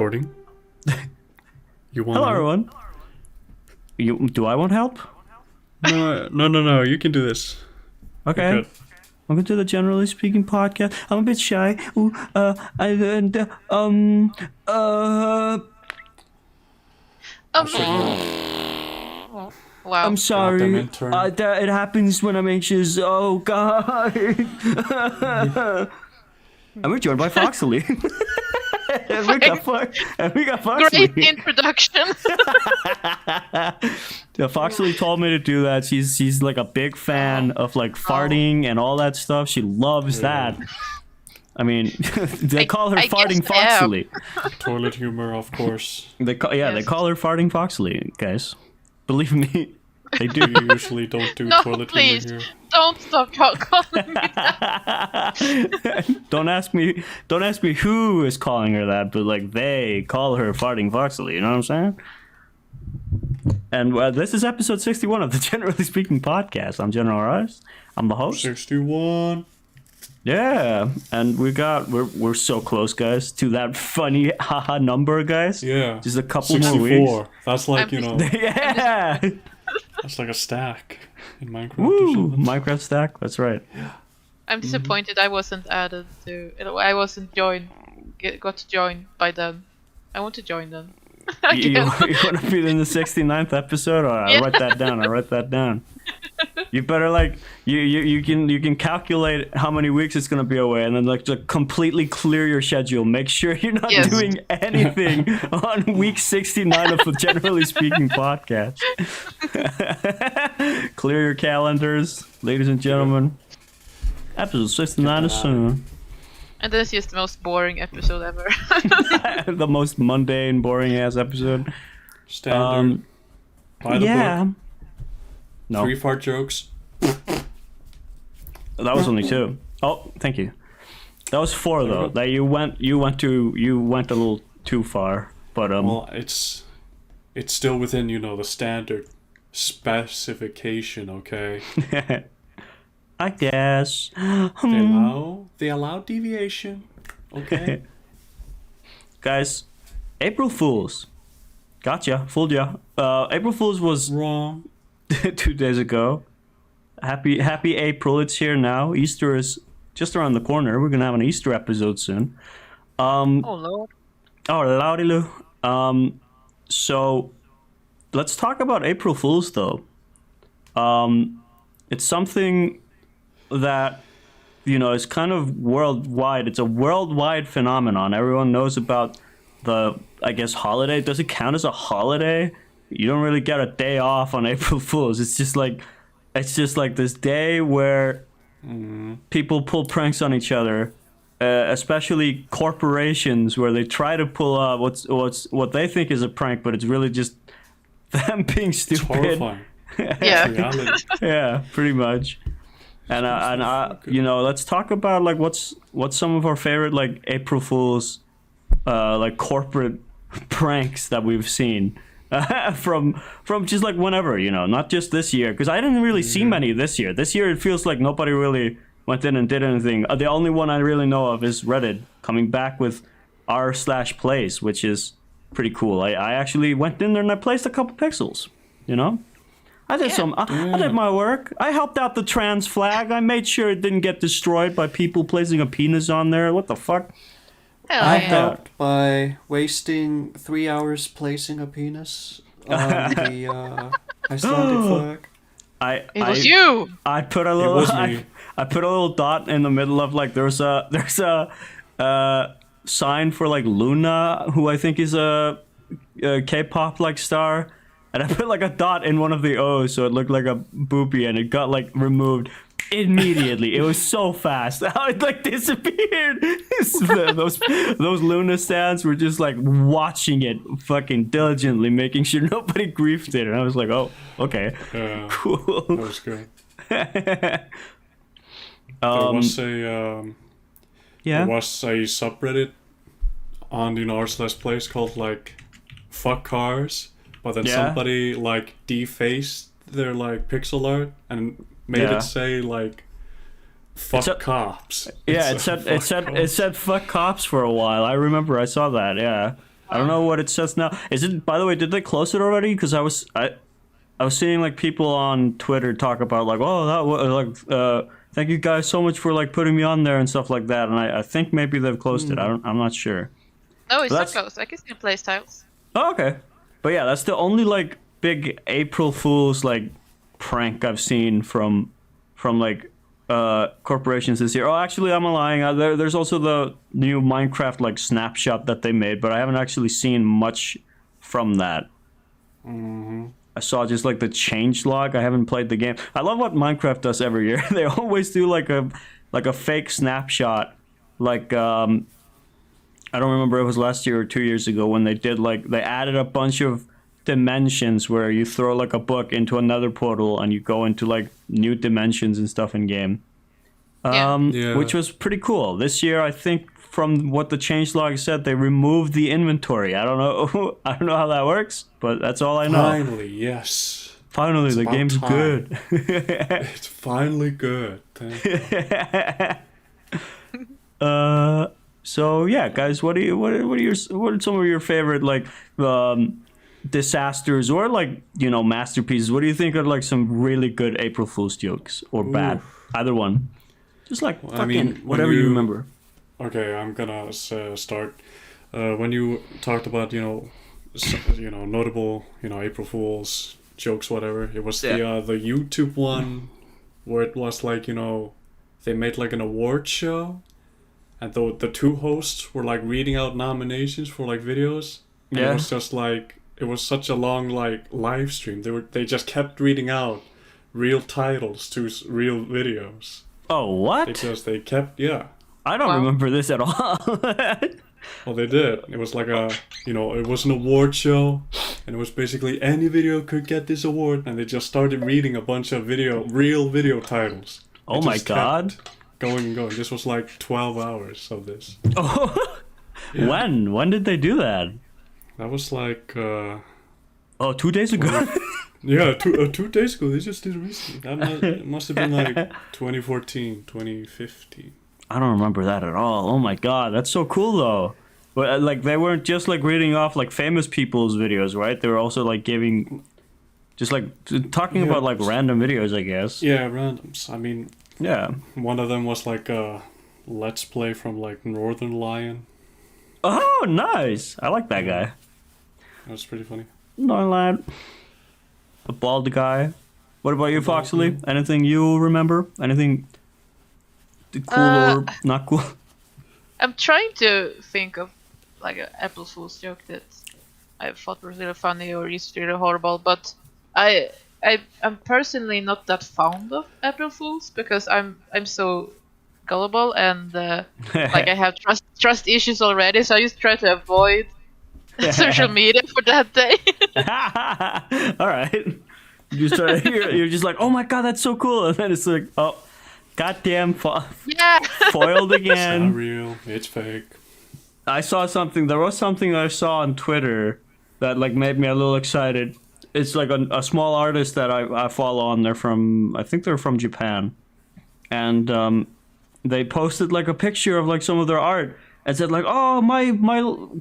recording. You want? Hello, everyone. Do I want help? No. You can do this. Okay. Welcome to the Generally Speaking podcast. I'm a bit shy. Wow. I'm sorry. Goddamn intern. It happens when I'm anxious. Oh God. And we're joined by Foxelly. and we got Foxelly. Great introduction. Yeah, Foxelly told me to do that. She's like a big fan of like farting and all that stuff. She loves that. I mean, they call her I farting guess I am. Foxelly. Toilet humor, of course. They call her farting Foxelly, guys. Believe me, they do. We usually don't do No, toilet please. humor here. Don't stop calling me that. Don't ask me who is calling her that, but like they call her farting Foxelly. You know what I'm saying? And this is episode 61 of the Generally Speaking podcast. I'm GeneralArse. I'm the host. 61. Yeah, and we're so close, guys, to that funny haha number, guys. Yeah. Just a couple 64. more weeks. That's like, Yeah. that's like a stack in Minecraft or Woo! something. Minecraft stack. That's right. I'm disappointed I wasn't added to. I wasn't got to join by then. I want to join then. You want to be in the 69th episode? All right, Yeah. I'll write that down. You better like you can calculate how many weeks it's gonna be away, and then like to completely clear your schedule. Make sure you're not Yes. doing anything on week 69 of the Generally Speaking podcast. Clear your calendars, ladies and gentlemen. Episode 69 is soon. And this is the most boring episode ever. The most mundane, boring ass episode. Standard. By the book. No, 3 fart jokes. that was only 2. Oh, thank you. That was 4 though. That you went a little too far. But Well, it's still within, the standard specification, okay? I guess. They allow deviation, okay? Guys, April Fools. Gotcha. Fooled ya. April Fools was Wrong. 2 days ago. Happy April. It's here now. Easter is just around the corner. We're going to have an Easter episode soon. Oh lord. Oh, lordy loo. So let's talk about April Fools though. It's something that is kind of worldwide. It's a worldwide phenomenon. Everyone knows about the, I guess, holiday. Does it count as a holiday? You don't really get a day off on April Fools. It's just like this day where people pull pranks on each other, especially corporations, where they try to pull up what they think is a prank, but it's really just them being It's stupid. horrifying. Yeah. Reality. Yeah, pretty much. And let's talk about like what's some of our favorite like April Fools, like corporate pranks that we've seen, from just like whenever, not just this year, because I didn't really see many this year. This year it feels like nobody really went in and did anything. The only one I really know of is Reddit coming back with r/plays, which is pretty cool. I actually went in there and I placed a couple pixels. I did I did my work. I helped out the trans flag. I made sure it didn't get destroyed by people placing a penis on there. What the fuck? Hell I yeah. helped by wasting 3 hours placing a penis on the Icelandic flag. It was you. I put a It little. was me. I put a little dot in the middle of like there's a sign for like Luna, who I think is a K-pop like star. And I put like a dot in one of the O's so it looked like a boopy, and it got like removed immediately. It was so fast. How it like disappeared. those Luna stands were just like watching it fucking diligently, making sure nobody griefed it. And I was like, oh, okay. Yeah, Cool. that was good. There was a subreddit on the Arse place called like "fuck cars," but then somebody like defaced their like pixel art and made it say like "fuck cops." Yeah, it said fuck cops for a while. I remember I saw that. Yeah. I don't know what it says now. Is it? By the way, did they close it already? Because I was seeing like people on Twitter talk about like, oh, thank you guys so much for like putting me on there and stuff like that. And I think maybe they've closed it. I'm not sure. No, it's not closed. I can still play styles. Oh, okay. But yeah, that's the only like big April Fool's like prank I've seen from like corporations this year. Oh, actually, I'm lying. There's also the new Minecraft like snapshot that they made, but I haven't actually seen much from that. Mm-hmm. I saw just like the change log. I haven't played the game. I love what Minecraft does every year. They always do like a fake snapshot. Like I don't remember if it was last year or 2 years ago when they did like they added a bunch of dimensions where you throw like a book into another portal and you go into like new dimensions and stuff in game. Which was pretty cool. This year, I think from what the changelog said, they removed the inventory. I don't know how that works, but that's all I know. Finally, yes. Finally, it's the game's time. good. It's finally good. So yeah, guys, what are some of your favorite like disasters or like masterpieces? What do you think are like some really good April Fool's jokes or bad? Either one. Just like whatever you remember. Okay, I'm gonna start. When you talked about notable April Fools jokes, whatever, it was the YouTube one where it was like they made like an award show, and the two hosts were like reading out nominations for like videos. And it was just like it was such a long like live stream. They just kept reading out real titles to real videos. Oh, what? Because they kept, I don't remember this at all. Well, they did. It was like it was an award show, and it was basically any video could get this award, and they just started reading a bunch of real video titles. Oh my god. Going and going. This was like 12 hours of this. Oh, When did they do that? That was like... 2 days ago? Yeah, 2 days ago. They just did it recently. It must have been like 2014, 2015. I don't remember that at all. Oh my god, that's so cool though. But like they weren't just like reading off like famous people's videos, right? They were also like giving, just like talking about like random videos, I guess. Yeah, randoms. I mean, one of them was like a Let's Play from like Northern Lion. Oh, nice! I like that guy. That was pretty funny. Northern Lion. The bald guy. What about you, Foxelly? Anything you remember? Anything cool or not cool? I'm trying to think of like an April Fool's joke that I thought was really funny or is really horrible, but I'm personally not that fond of April Fools because I'm so gullible and like I have trust issues already, so I just try to avoid social media for that day. All right. You're just like, oh my god, that's so cool, and then it's like, oh, goddamn, foiled again. It's not real. It's fake. I saw something. There was something I saw on Twitter that like made me a little excited. It's like a small artist that I follow, and I think they're from Japan, and they posted like a picture of like some of their art. And said like, oh, my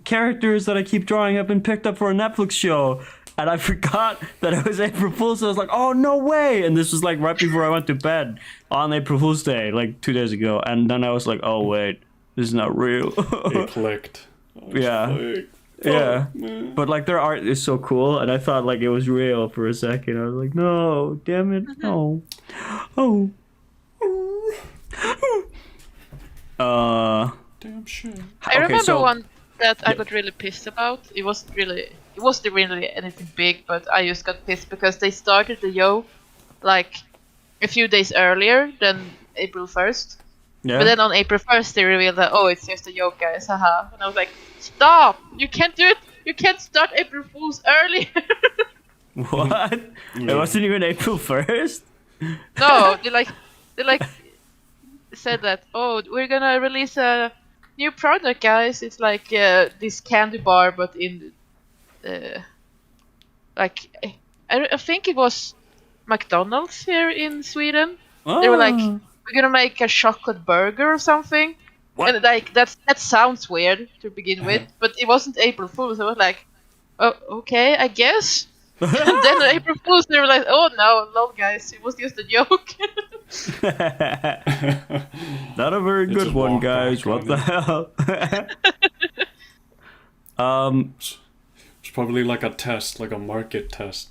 characters that I keep drawing have been picked up for a Netflix show. And I forgot that it was April Fool's, so I was like, oh, no way. And this was like right before I went to bed on April Fool's Day, like 2 days ago. And then I was like, oh, wait, this is not real. It clicked. Yeah. But like their art is so cool. And I thought like it was real for a second. I was like, no, damn it, no. Oh. Damn shit. I remember one that I got really pissed about. It wasn't really anything big, but I just got pissed because they started the joke like a few days earlier than April 1st. Yeah. But then on April 1st they revealed that, oh, it's just a joke, guys, haha. And I was like, stop! You can't do it! You can't start April Fools earlier! What? It wasn't even April 1st? No, they said that, oh, we're gonna release a new product, guys. It's like this candy bar, but in like I think it was McDonald's here in Sweden. Oh. They were like, we're gonna make a chocolate burger or something, And like that sounds weird to begin with, but it wasn't April Fool's. I was like, oh, okay, I guess. And then April Fool's, they were like, oh no, lol, guys, it was just a joke. Not a very good one, guys. What the hell? It's probably like a test, like a market test.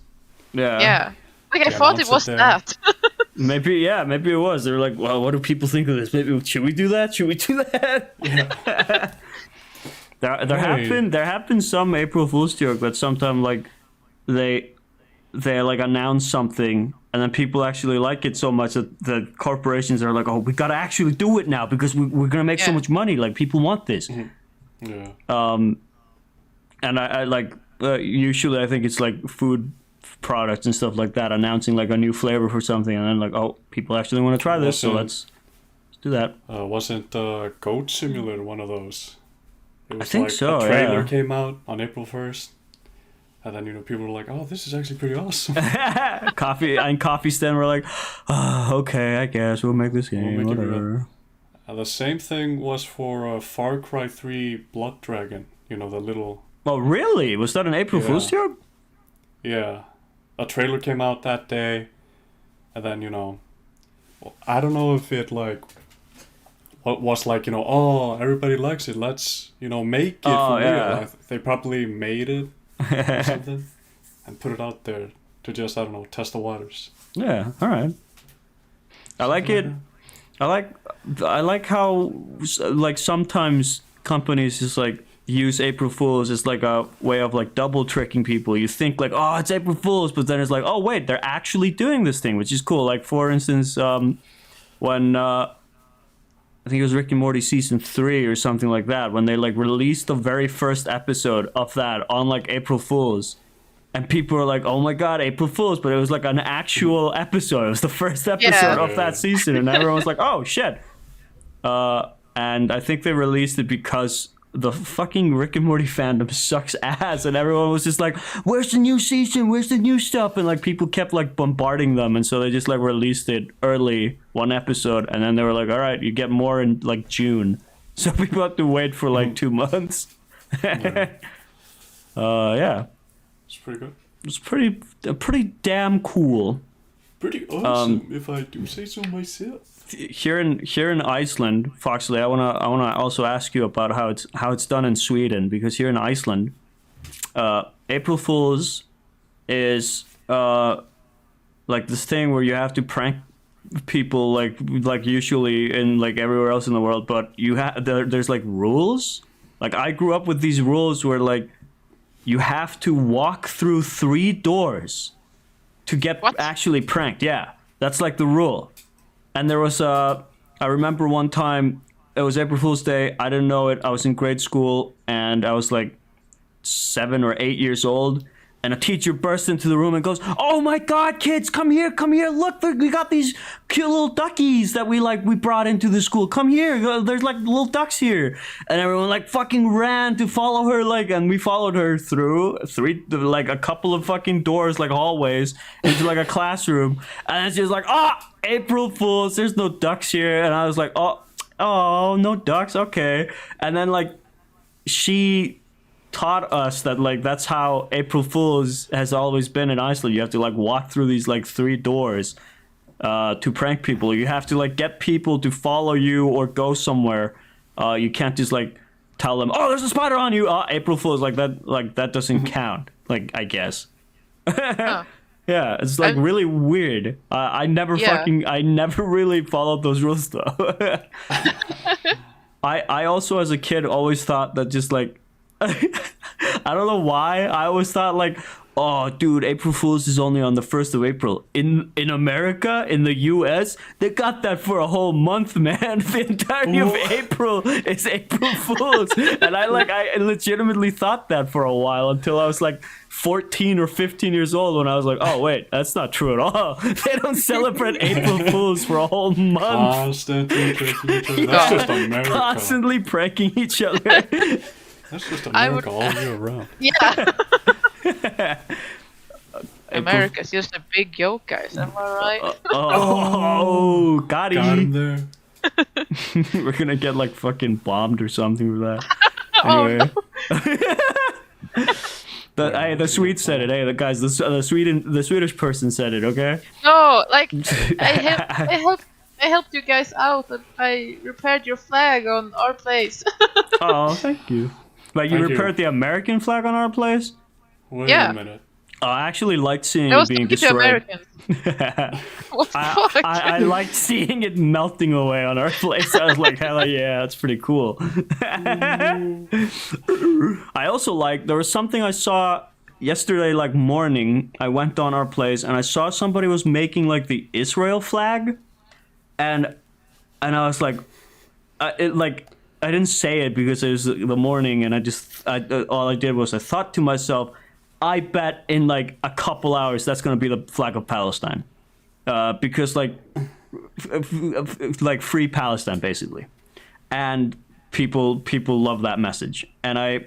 Yeah. Like I thought it was that. Maybe it was. They were like, well, what do people think of this? Maybe should we do that? Should we do that? Yeah. there have been some April Fool's joke that sometimes like they like announce something and then people actually like it so much that the corporations are like, oh, we gotta actually do it now because we're gonna make so much money. Like people want this. Mm-hmm. Yeah. And I like usually I think it's like food products and stuff like that announcing like a new flavor for something and then like, oh, people actually want to try this, so let's do that. Wasn't Goat Simulator one of those? It was I think like so. A trailer came out on April 1st, and then people were like, "Oh, this is actually pretty awesome." Coffee stand were like, oh, "Okay, I guess we'll make this game." Whatever. The same thing was for Far Cry 3 Blood Dragon. The little. Oh, really? Was that an April Fool's joke? Yeah, a trailer came out that day, and then I don't know if it like. What was like, oh, everybody likes it, let's, make it for real. They probably made it or something and put it out there to just, I don't know, test the waters. Yeah, all right. I like it. I like how, like, sometimes companies just, like, use April Fools as, like, a way of, like, double tricking people. You think, like, oh, it's April Fools, but then it's like, oh, wait, they're actually doing this thing, which is cool. Like, for instance, when... I think it was Rick and Morty season 3 or something like that, when they like released the very first episode of that on like April Fools, and people were like, "Oh my god, April Fools!" But it was like an actual episode. It was the first episode of that season, and everyone was like, "Oh shit!" And I think they released it because the fucking Rick and Morty fandom sucks ass, and everyone was just like, "Where's the new season? Where's the new stuff?" And like people kept like bombarding them, and so they just like released it early, one episode, and then they were like, "All right, you get more in like June," so people have to wait for like 2 months. Yeah, it's pretty good. It's pretty damn cool. Pretty awesome, if I do say so myself. Here in Iceland, Foxelly, I wanna also ask you about how it's done in Sweden, because here in Iceland, April Fools is like this thing where you have to prank people like usually in like everywhere else in the world, but there's like rules. Like I grew up with these rules where like you have to walk through 3 doors to get actually pranked. Yeah, that's like the rule. And there was I remember one time, it was April Fool's Day. I didn't know it. I was in grade school and I was like 7 or 8 years old. And a teacher burst into the room and goes, "Oh my God, kids, come here. Look, we got these cute little duckies that we brought into the school. Come here. There's like little ducks here." And everyone like fucking ran to follow her, and we followed her through a couple of fucking doors, like hallways, into like a classroom. And she was like, "Oh, April Fools, there's no ducks here." And I was like, oh, no ducks, okay. And then like she taught us that like that's how April Fools has always been in Iceland. You have to like walk through these like 3 doors to prank people. You have to like get people to follow you or go somewhere. You can't just like tell them, "Oh, there's a spider on you." April Fools, like that doesn't count. Like I guess. Oh. Yeah, it's like really weird. I never really followed those rules though. I also as a kid always thought that just like I don't know why. I always thought like, oh, dude, April Fool's is only on the 1st of April. In America, in the US, they got that for a whole month, man. The entirety of April is April Fool's. And I legitimately thought that for a while until I was like 14 or 15 years old when I was like, oh, wait, that's not true at all. They don't celebrate April Fool's for a whole month. Constantly pranking each other. That's just America. Constantly pranking each other. That's just America all year round. Yeah. America's just a big joke, guys. Am I right? Oh, got him there. We're gonna get like fucking bombed or something with that. Oh, Anyway. no. The Swede said it. Hey, the guys, the Swedish person said it. Okay. No, like I helped you guys out. And I repaired your flag on our place. Oh, thank you. Like you Thank repaired the American flag on our place. Wait Yeah. a minute. I actually liked seeing I it was being talking to destroyed. Americans. What the fuck? I liked seeing it melting away on our place. I was like, hell yeah, that's pretty cool. I also like, there was something I saw yesterday, like morning. I went on our place and I saw somebody was making like the Israel flag, and I was like, I didn't say it because it was the morning, and all I did was I thought to myself, I bet in like a couple hours that's gonna be the flag of Palestine, because like free Palestine basically, and people love that message. And I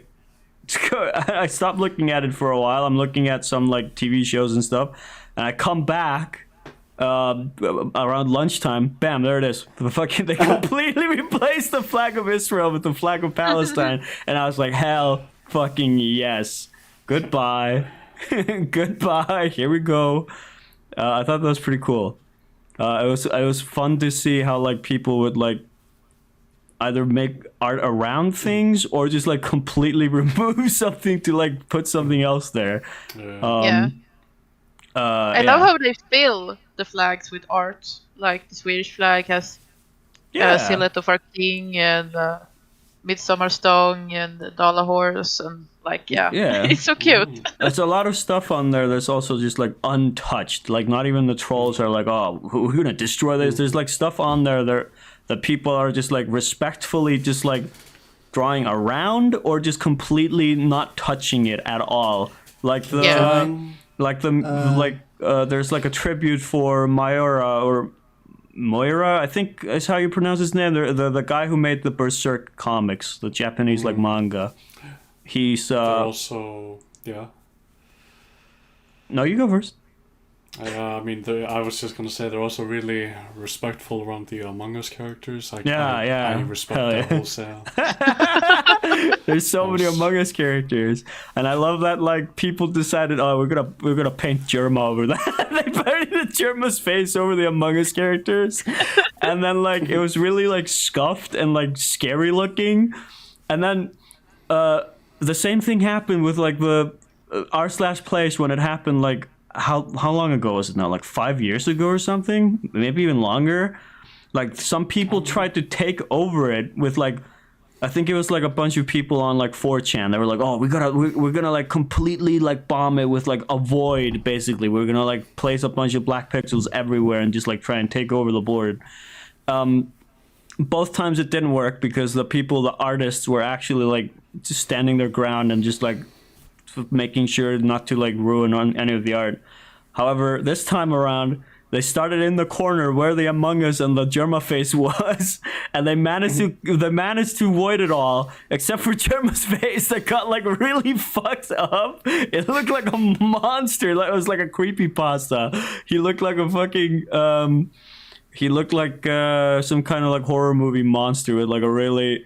stopped looking at it for a while. I'm looking at some like TV shows and stuff, and I come back around lunchtime. Bam, there it is. They completely replaced the flag of Israel with the flag of Palestine, and I was like, hell fucking yes. Goodbye. Goodbye. Here we go. I thought that was pretty cool. It was fun to see how like people would like either make art around things or just like completely remove something to like put something else there. Yeah. I love how they fill the flags with art. Like the Swedish flag has a silhouette of our king and Midsummer Stone and the Dollar Horse, and like it's so cute. There's a lot of stuff on there that's also just like untouched. Like not even the trolls are like, oh, we're gonna destroy this. There's like stuff on there that people are just like respectfully just like drawing around or just completely not touching it at all. Like there's like a tribute for Moira, I think is how you pronounce his name. The guy who made the Berserk comics, the Japanese like manga. He's also No, you go first. I mean, I was just gonna say they're also really respectful around the Among Us characters. I respect that wholesale. There's so many Among Us characters, and I love that like people decided, oh, we're gonna paint Germa over that. They painted Germa's face over the Among Us characters, and then like it was really like scuffed and like scary looking, and then the same thing happened with like the r/place when it happened like. How long ago was it now? Like 5 years ago or something? Maybe even longer. Like some people tried to take over it with like, I think it was like a bunch of people on like 4chan. They were like, oh, we're gonna like completely like bomb it with like a void. Basically, we're gonna like place a bunch of black pixels everywhere and just like try and take over the board. Both times it didn't work because the artists were actually like just standing their ground and just like making sure not to like ruin on any of the art. However, this time around, they started in the corner where the Among Us and the Germa face was, and they managed to void it all except for Germa's face that got like really fucked up. It looked like a monster. Like it was like a creepypasta. He looked like a fucking he looked like some kind of like horror movie monster with like a really...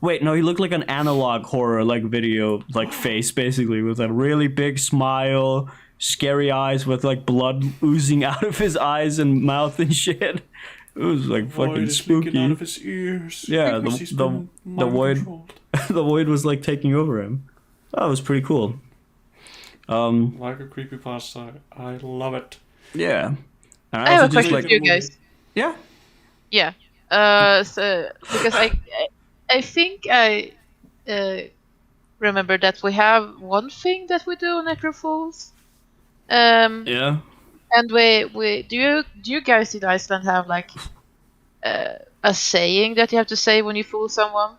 he looked like an analog horror like video like face basically with a really big smile, scary eyes with like blood oozing out of his eyes and mouth and shit. It was like fucking spooky. Out of his ears. Yeah, the void the void was like taking over him. That was pretty cool. Like a creepypasta. I love it. Yeah. And I have a question for you guys. Yeah. Yeah. So because I think I remember that we have one thing that we do on April Fools. Yeah. And we do you guys in Iceland have like a saying that you have to say when you fool someone,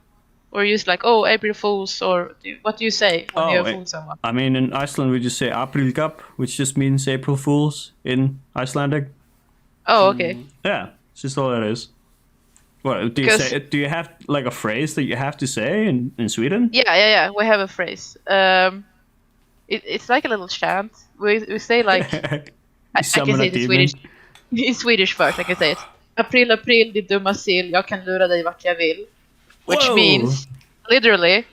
or you just like April Fools, or what do you say when you fool someone? I mean, in Iceland we just say Aprilgap, which just means April Fools in Icelandic. Oh, okay. Yeah, it's just all that is. What do you say? Do you have like a phrase that you have to say in Sweden? Yeah. We have a phrase. It's like a little chant. We say like I can say it in Swedish. In Swedish first, I can say it. April, april, din dumma sill, jag kan lura dig vart jag vill. Which Whoa. means, literally,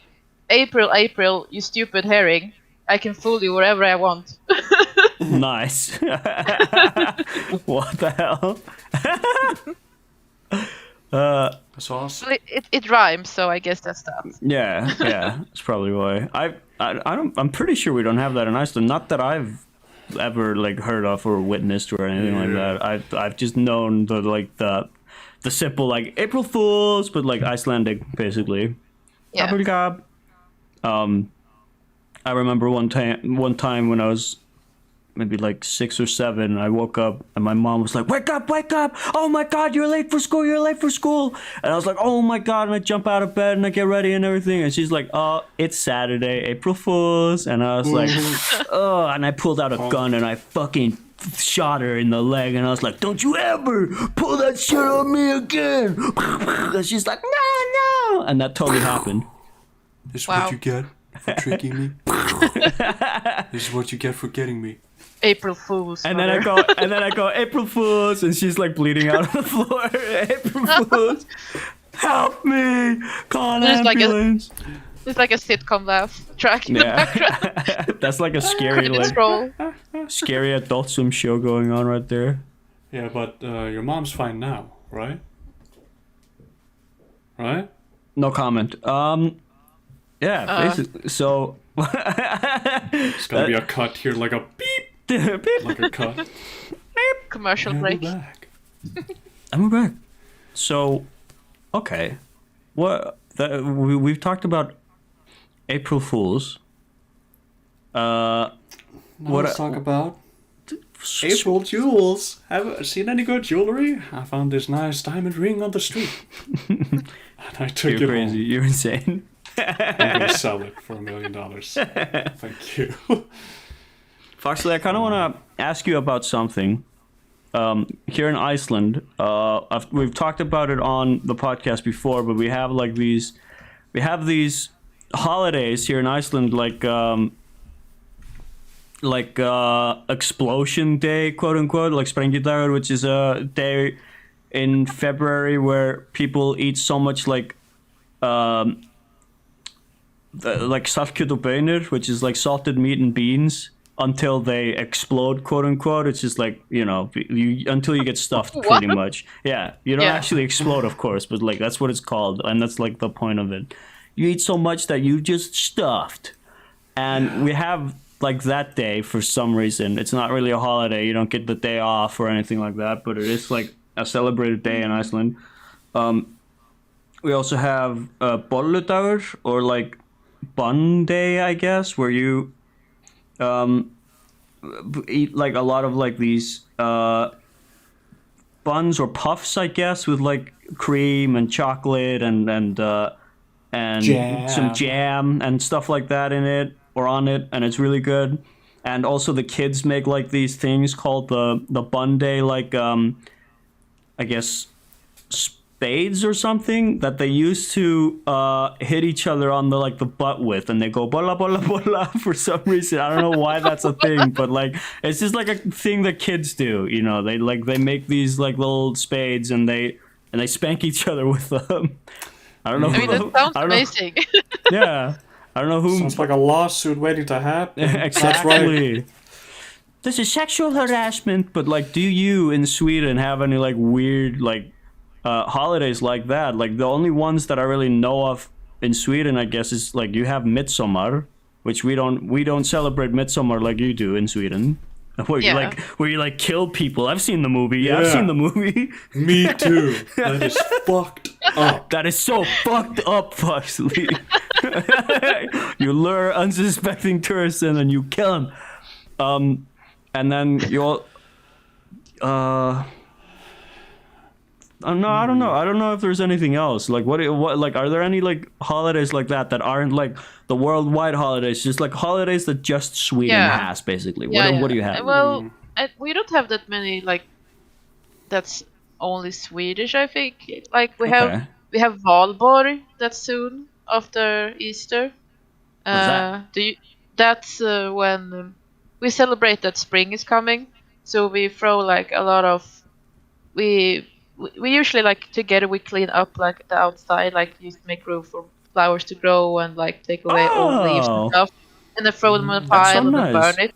April, April, you stupid herring, I can fool you wherever I want. Nice. What the hell? That's awesome. Well, it rhymes, so I guess that's that. Yeah, that's probably why. I'm pretty sure we don't have that in Iceland. Not that I've ever like heard of or witnessed or anything like that. I've just known the simple like April Fools, but like Icelandic basically. Yeah. Gabbelgab. I remember one time when I was maybe like 6 or 7, I woke up and my mom was like, wake up, oh my god, you're late for school. And I was like, oh my god, and I jump out of bed and I get ready and everything, and she's like, oh, it's Saturday, April Fools. And I was like, oh, and I pulled out a gun and I fucking shot her in the leg, and I was like, don't you ever pull that shit on me again. And she's like, no, and that totally happened. This is Wow. what you get for tricking me. This is what you get for getting me. April Fools. And then I go, April Fools, and she's like bleeding out on the floor. April Fools, help me! Call an There's ambulance. It's like a sitcom laugh track in the background. That's like a scary, Credits roll. scary Adult Swim show going on right there. Yeah, but your mom's fine now, right? Right? No comment. Yeah, basically. So It's gonna be a cut here, like a beep, like a cut. Commercial And break. we're back. And we're back. So, okay, we've talked about April Fools. Now let's talk about April jewels. Have seen any good jewelry? I found this nice diamond ring on the street. And I took You're it crazy. home. You're insane. I'm gonna sell it for $1 million. Thank you. Foxley, I kind of want to ask you about something. Here in Iceland, we've talked about it on the podcast before, but we have these holidays here in Iceland, like Explosion Day, quote unquote, like Sprengidagur, which is a day in February where people eat so much like saltkjöt og bönir, which is like salted meat and beans, until they explode, quote unquote. It's just like, until you get stuffed, pretty much. Yeah, you don't actually explode, of course, but like that's what it's called, and that's like the point of it. You eat so much that you just stuffed, and we have like that day for some reason. It's not really a holiday. You don't get the day off or anything like that, but it is like a celebrated day in Iceland. We also have bolludagur, or like bun day, I guess, where you eat like a lot of like these buns or puffs, I guess, with like cream and chocolate and Jam. some jam and stuff like that in it or on it, and it's really good. And also the kids make like these things called the bun day, like I guess spades or something that they used to hit each other on the butt with, and they go bola bola bola for some reason. I don't know why that's a thing, but like it's just like a thing that kids do. They make these like little spades and they spank each other with them. I don't know. I mean, that sounds amazing. Yeah, I don't know who. Sounds like a lawsuit waiting to happen. Exactly. That's right. This is sexual harassment, but like, do you in Sweden have any like weird like holidays like that? Like the only ones that I really know of in Sweden, I guess, is like you have Midsommar, which we don't celebrate Midsommar like you do in Sweden. Where you like kill people. I've seen the movie. Yeah, I've seen the movie. Me too. That is fucked up. That is so fucked up, Foxley. You lure unsuspecting tourists in and you kill them. And then you'll no, I don't know. I don't know if there's anything else. Like what like are there any like holidays like that aren't like the worldwide holidays, just like holidays that just Sweden has, basically? What do you have? Well, we don't have that many like that's only Swedish, I think. Like we have Valborg that's soon after Easter. What's that? That's when we celebrate that spring is coming. So we throw like a lot of we we usually like together we clean up like the outside, like you make room for flowers to grow and like take away old leaves and Oh, stuff, and then throw them in a that's so pile and then burn nice. it.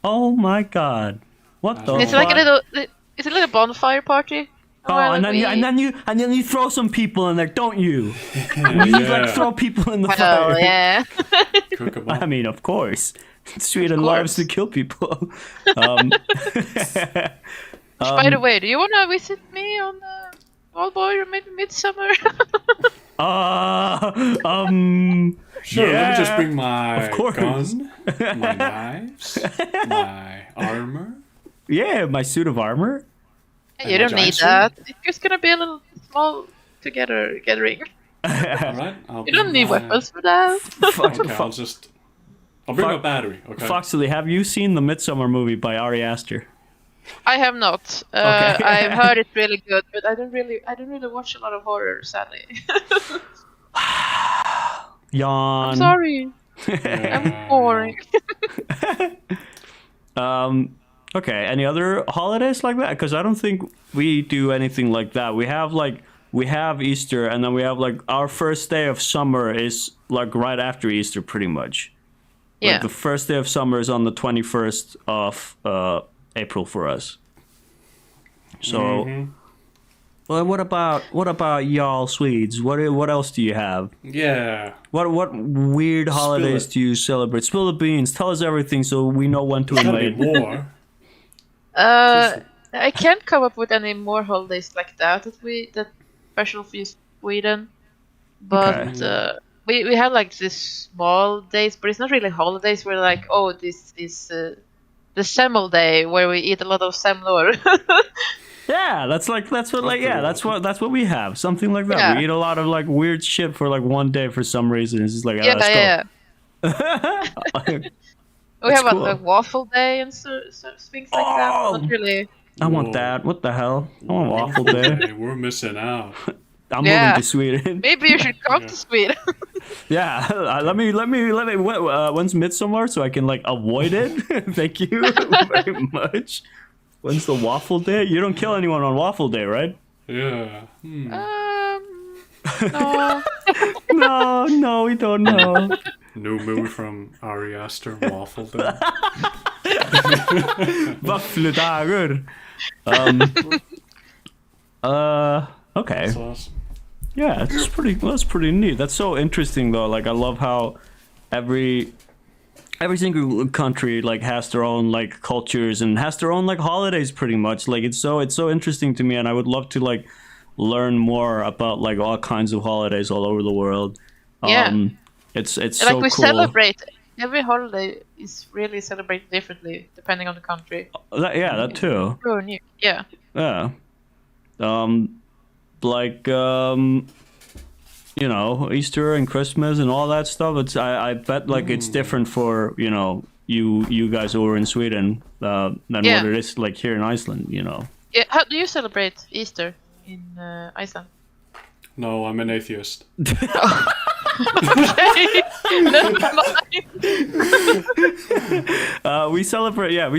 Oh my god. What the And it's like a fuck? little, it's a little bonfire party. Oh, and then you throw some people in there, don't you? You like throw people in the Oh fire. yeah. Cook 'em I up. mean, of course. Sweden loves to kill people. By the way, do you wanna visit me on Valborg or maybe Midsummer? Sure, let me just yeah, bring my of course. gun, my knives, my armor. Yeah, my suit of armor. You don't need giant that. It's just gonna be a little small together gathering. Alright, I'll You don't bring need my- weapons for that. Okay, I'll bring a battery, okay? Foxelly, have you seen the Midsummer movie by Ari Aster? I have not. Okay. I've heard it's really good, but I don't really watch a lot of horror, sadly. Yawn. I'm sorry. Yeah. I'm boring. Okay, any other holidays like that? Because I don't think we do anything like that. We have Easter, and then we have like our first day of summer is like right after Easter, pretty much. Yeah. Like the first day of summer is on the 21st of April for us. So, well, what about y'all Swedes? What else do you have? Yeah. What weird holidays it. do you celebrate? Spill the beans. Tell us everything so we know when to There's gotta be invade. more. I can't come up with any more holidays like that that special for Sweden. But we have like these small days, but it's not really holidays. We're like, oh, this is the semmel day where we eat a lot of semlor. Yeah, that's what we have. Something like that. Yeah. We eat a lot of like weird shit for like one day for some reason. It's just like, Yeah, let's yeah. go. We have cool. a waffle day and so things like that. Oh! Not really. I want that. What the hell? I want waffle day. Hey, we're missing out. I'm Yeah. moving to Sweden. Maybe you should come to Sweden. Yeah, let me. When's Midsummer so I can like avoid it? Thank you very much. When's the waffle day? You don't kill anyone on waffle day, right? Yeah. No. No, we don't know. New movie from Ari Aster, Waffle Day. Vaffeldagar. Okay. That's awesome. Yeah, that's pretty neat. That's so interesting though. Like I love how every single country like has their own like cultures and has their own like holidays pretty much. Like it's so interesting to me, and I would love to like learn more about like all kinds of holidays all over the world. Yeah. It's Like so we cool. celebrate every holiday is really celebrated differently depending on the country. That too. Oh, new. Yeah. Yeah. You know, Easter and Christmas and all that stuff. I bet like it's different for, you know, you guys over in Sweden than what it is like here in Iceland, you know. Yeah. How do you celebrate Easter in Iceland? No, I'm an atheist. Okay. Never mind. We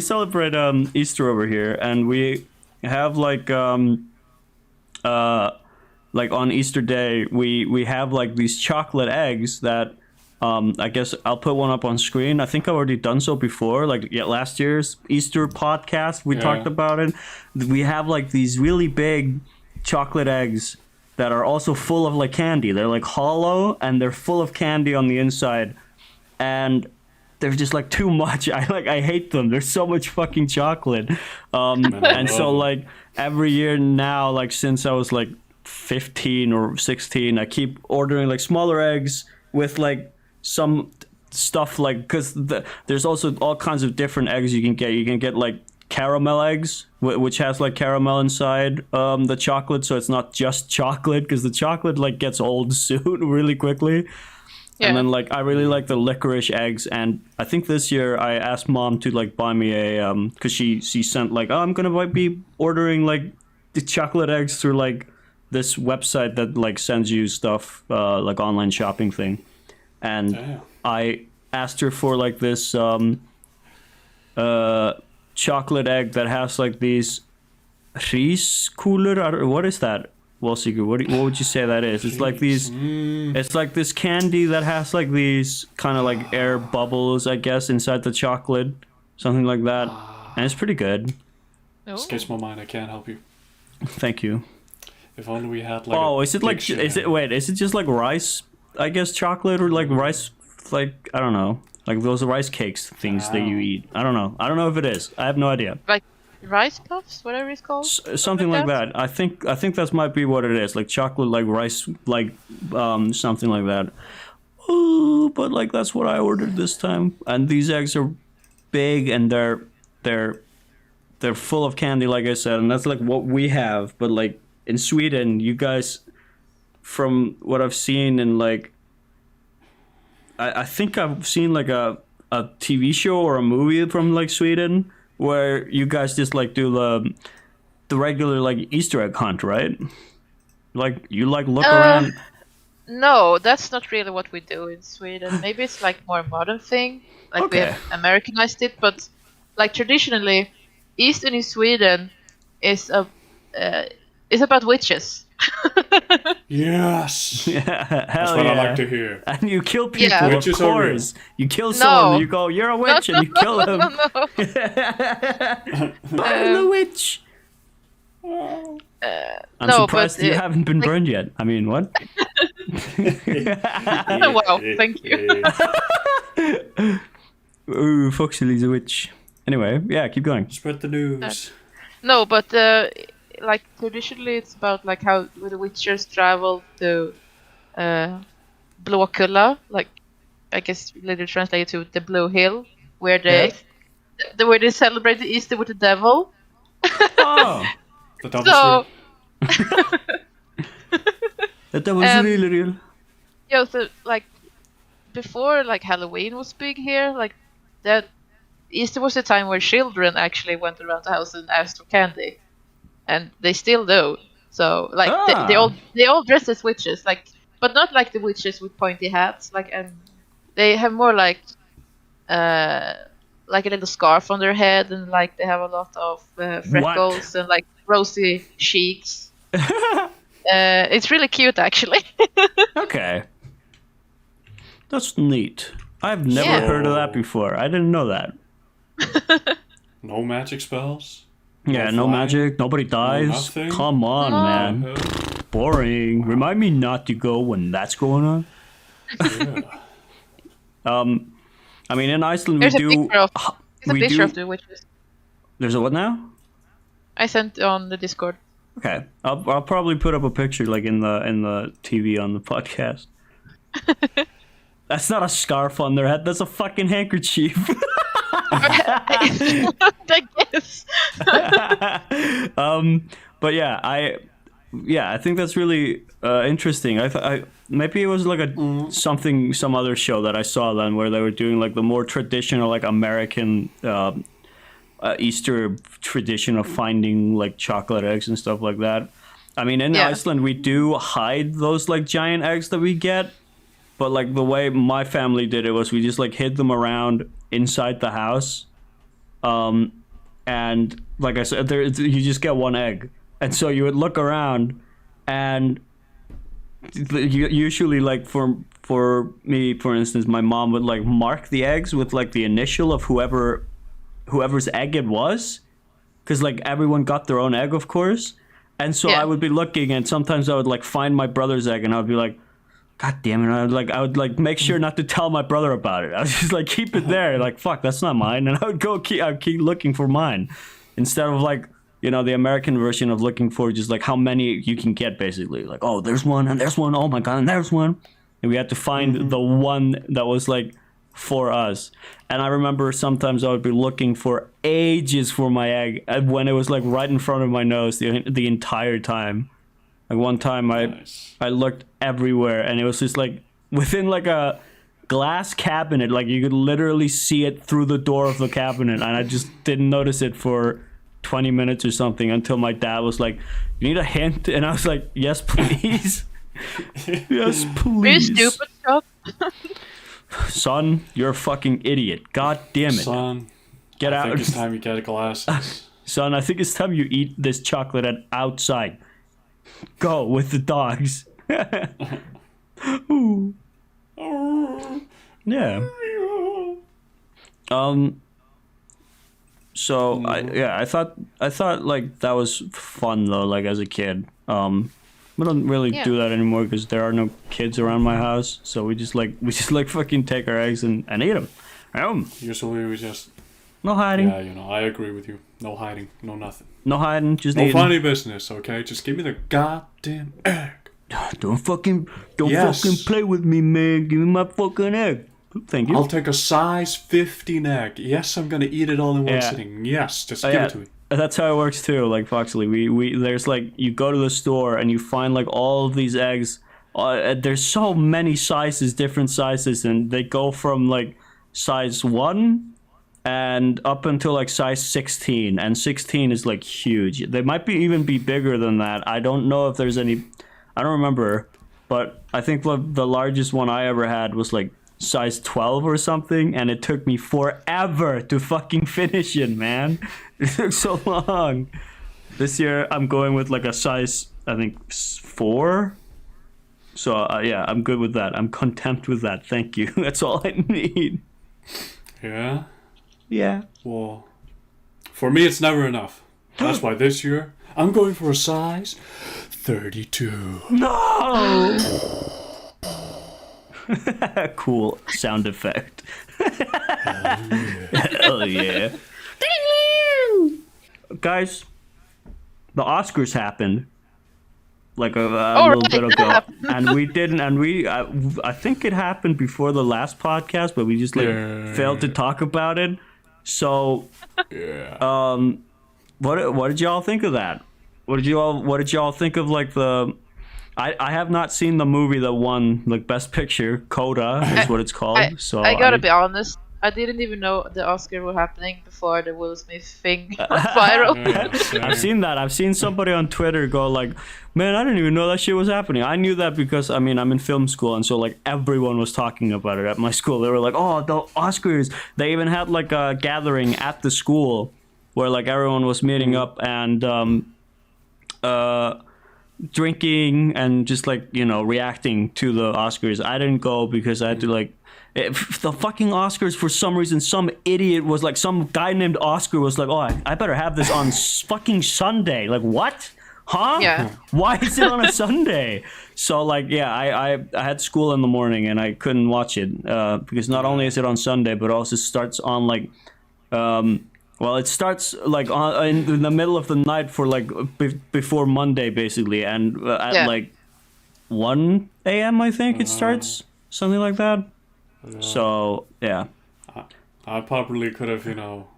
celebrate Easter over here, and we have like on Easter Day we have like these chocolate eggs that I guess I'll put one up on screen. I think I've already done so before, like last year's Easter podcast we talked about it. We have like these really big chocolate eggs that are also full of like candy. They're like hollow and they're full of candy on the inside, and they're just like too much. I hate them. There's so much fucking chocolate. And so like every year now, like since I was like 15 or 16, I keep ordering like smaller eggs with like some stuff like, because there's also all kinds of different eggs you can get. You can get like caramel eggs, which has like caramel inside the chocolate, so it's not just chocolate, because the chocolate like gets old soon really quickly. And then like I really like the licorice eggs, and I think this year I asked Mom to like buy me a because she sent like, oh, I'm gonna be ordering like the chocolate eggs through like this website that like sends you stuff like online shopping thing, and I asked her for like this chocolate egg that has like these riskulor. What is that? Well, Sigurd, what would you say that is? It's like these. It's like this candy that has like these kind of like air bubbles, I guess, inside the chocolate, something like that, and it's pretty good. Escapes my mind. I can't help you. Thank you. If only we had like. Oh, is it like? Is it wait? Is it just like rice? I guess chocolate or like rice, like I don't know, like those rice cakes things that you eat. I don't know. I don't know if it is. I have no idea. Like rice puffs, whatever it's called. Something like that. I think that might be what it is. Like chocolate, like rice, like something like that. Oh, but like that's what I ordered this time. And these eggs are big and they're full of candy, like I said, and that's like what we have. But like in Sweden, you guys, from what I've seen in like, I think I've seen like a TV show or a movie from like Sweden where you guys just like do the regular like Easter egg hunt, right? Like you like look around. No, that's not really what we do in Sweden. Maybe it's like more modern thing, like we have Americanized it. But like traditionally, Easter in Sweden is about witches. Yes. Yeah, That's what I like to hear. And you kill people, Yeah. of Witches are real. course. You kill someone, and you go, "You're a witch," and you kill them. Burn the witch. I'm surprised you haven't been burned yet. I mean, what? Wow, thank you. Ooh, Foxelly's a witch. Anyway, yeah, keep going. Spread the news. No, but like traditionally, it's about like how the witchers travel to Blåkulla, like I guess literally translated to the Blue Hill, where they celebrate the Easter with the devil. Oh, The devil's that was really real. Yeah, so like before, like Halloween was big here. Like that, Easter was the time where children actually went around the house and asked for candy, and they still do. So like they all dress as witches, like but not like the witches with pointy hats. Like they have more like a little scarf on their head, and like they have a lot of freckles and like rosy cheeks. It's really cute, actually. Okay. That's neat. I've never heard of that before. I didn't know that. No magic spells. Yeah, no magic. Nobody dies. nothing? Come on, man. Boring. Remind me not to go when that's going on. Yeah. I mean, in Iceland There's we do. There's a picture of the witches. There's a what now? I sent on the Discord. Okay, I'll probably put up a picture like in the TV on the podcast. That's not a scarf on their head. That's a fucking handkerchief. I guess. But yeah, I think that's really interesting. I maybe it was like some other show that I saw then where they were doing like the more traditional like American Easter tradition of finding like chocolate eggs and stuff like that. I mean, in Iceland we do hide those like giant eggs that we get, but like the way my family did it was we just like hid them around inside the house, and like I said, you just get one egg, and so you would look around, and usually like for me, for instance, my mom would like mark the eggs with like the initial of whoever's egg it was, because like everyone got their own egg, of course, and so I would be looking, and sometimes I would like find my brother's egg, and I would be like, God damn it! I would make sure not to tell my brother about it. I was just like keep it there, like fuck, that's not mine, and I'd keep looking for mine, instead of like the American version of looking for just like how many you can get, basically like, oh, there's one and there's one, oh my god, and there's one, and we had to find the one that was like for us. And I remember sometimes I would be looking for ages for my egg when it was like right in front of my nose the entire time. Like one time I looked everywhere, and it was just like within like a glass cabinet, like you could literally see it through the door of the cabinet, and I just didn't notice it for 20 minutes or something until my dad was like, "You need a hint?" And I was like, "Yes, please." Yes, please. Are you stupid, Scott? Son, you're a fucking idiot. God damn it. Son, Get I out. think it's time you get glasses. son, I think it's time you eat this chocolate outside. Go with the dogs. Ooh. Yeah. So I thought like that was fun though, like as a kid. We don't really do that anymore because there are no kids around my house. So we just like fucking take our eggs and eat them. Usually we just... No hiding. Yeah, I agree with you. No hiding, no nothing. No hiding, just no eating. funny business, okay? Just give me the goddamn egg. Don't fucking play with me, man. Give me my fucking egg. Thank you. I'll take a size 15 egg. Yes, I'm gonna eat it all in one sitting. Yes, just give it to me. That's how it works too. Like Foxelly, we there's like you go to the store and you find like all of these eggs. There's so many sizes, different sizes, and they go from like size 1 and up until like size 16, and 16 is like huge. They might even be bigger than that. I don't know if there's any. I don't remember, but I think the largest one I ever had was like size 12 or something, and it took me forever to fucking finish it, man. It took so long. This year I'm going with like a size, I think 4. So yeah, I'm good with that. I'm content with that. Thank you. That's all I need. Yeah? Yeah. Well, for me it's never enough. That's why this year I'm going for a size 32. No! Cool sound effect. Hell yeah. Guys, the Oscars happened like a little bit ago, and we didn't, and I think it happened before the last podcast, but we just failed to talk about it. So, what did y'all think of that? What did y'all think of like the? I have not seen the movie that won like Best Picture. Coda is what it's called. I gotta be honest. I didn't even know the Oscar was happening before the Will Smith thing went viral. I've seen that. I've seen somebody on Twitter go like, "Man, I didn't even know that shit was happening." I knew that because I'm in film school, and so like everyone was talking about it at my school. They were like, "Oh, the Oscars!" They even had like a gathering at the school where like everyone was meeting up and drinking and just like reacting to the Oscars. I didn't go because I had to like the fucking Oscars for some reason. Some idiot was like, some guy named Oscar was like, "Oh, I better have this on fucking Sunday." Like, what? Huh? Yeah. Why is it on a Sunday? So like, yeah, I had school in the morning and I couldn't watch it because not only is it on Sunday, but also starts on like well, it starts like in the middle of the night for like before Monday, basically, and at like 1 a.m. I think it starts, something like that. So yeah, I probably could have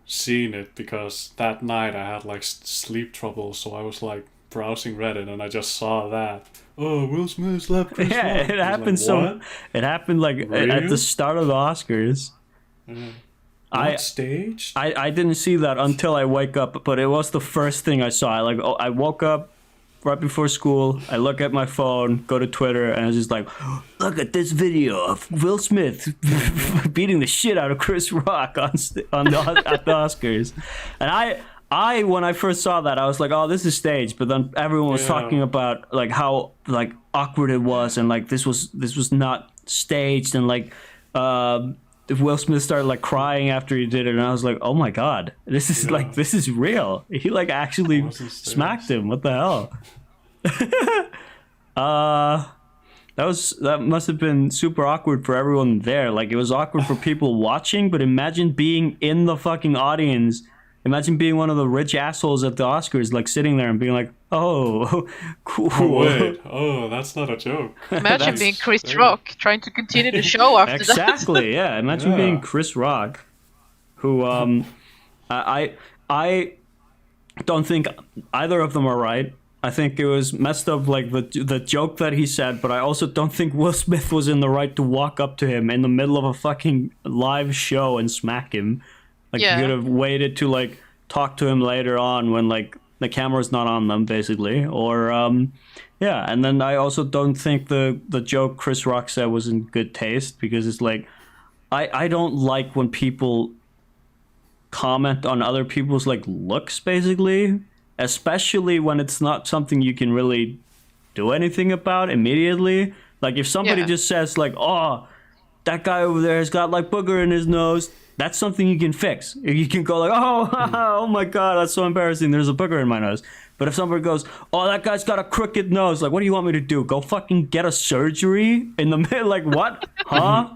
seen it because that night I had like sleep trouble, so I was like browsing Reddit and I just saw that. Oh, Will Smith slapped Chris Rock. It happened. Like, it happened like at the start of the Oscars. Staged? I didn't see that until I wake up, but it was the first thing I saw. I woke up right before school. I look at my phone, go to Twitter, and I was just like, "Look at this video of Will Smith beating the shit out of Chris Rock at the Oscars." And I when I first saw that, I was like, "Oh, this is staged." But then everyone was talking about like how like awkward it was, and like this was not staged, and like Will Smith started like crying after he did it, and I was like, "Oh my god, this is real." He like actually smacked him. What the hell? That must have been super awkward for everyone there. Like it was awkward for people watching, but imagine being in the fucking audience. Imagine being one of the rich assholes at the Oscars, like sitting there and being like, "Oh, cool." Oh, wait. Oh, that's not a joke. Imagine being Chris Rock trying to continue the show after that. Exactly, yeah. Imagine being Chris Rock, who I don't think either of them are right. I think it was messed up, like the joke that he said, but I also don't think Will Smith was in the right to walk up to him in the middle of a fucking live show and smack him. Like, you could have waited to, like, talk to him later on when, like, the camera's not on them, basically. Or, and then I also don't think the joke Chris Rock said was in good taste, because it's like, I don't like when people comment on other people's like looks, basically, especially when it's not something you can really do anything about immediately. Like if somebody just says like, "Oh, that guy over there has got like booger in his nose," that's something you can fix. You can go like, "Oh, oh my god, that's so embarrassing. There's a booger in my nose." But if somebody goes, "Oh, that guy's got a crooked nose," like, what do you want me to do? Go fucking get a surgery in the middle? Like what? Huh?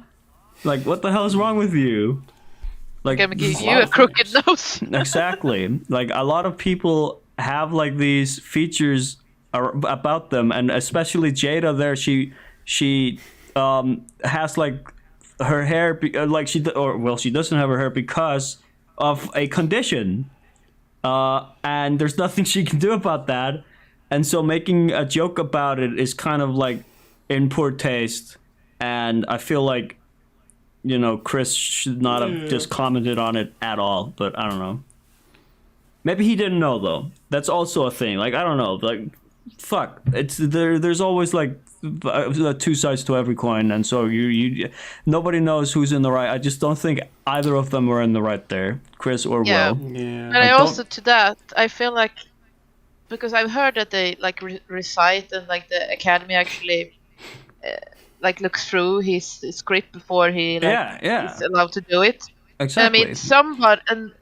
Like what the hell is wrong with you? Like I'm gonna give you a crooked nose. Exactly. Like a lot of people have like these features about them, and especially Jada. There, she has like her hair, like she doesn't have her hair because of a condition. And there's nothing she can do about that. And so making a joke about it is kind of like in poor taste. And I feel like, Chris should not have just commented on it at all. But I don't know. Maybe he didn't know, though. That's also a thing. Like, I don't know. Like, fuck. There's always like two sides to every coin. And so nobody knows who's in the right. I just don't think either of them were in the right there, Chris or Will. Yeah. And I also, to that, I feel like, because I've heard that they like recite and like the Academy actually like looks through his script before he is allowed to do it. Exactly. And I mean,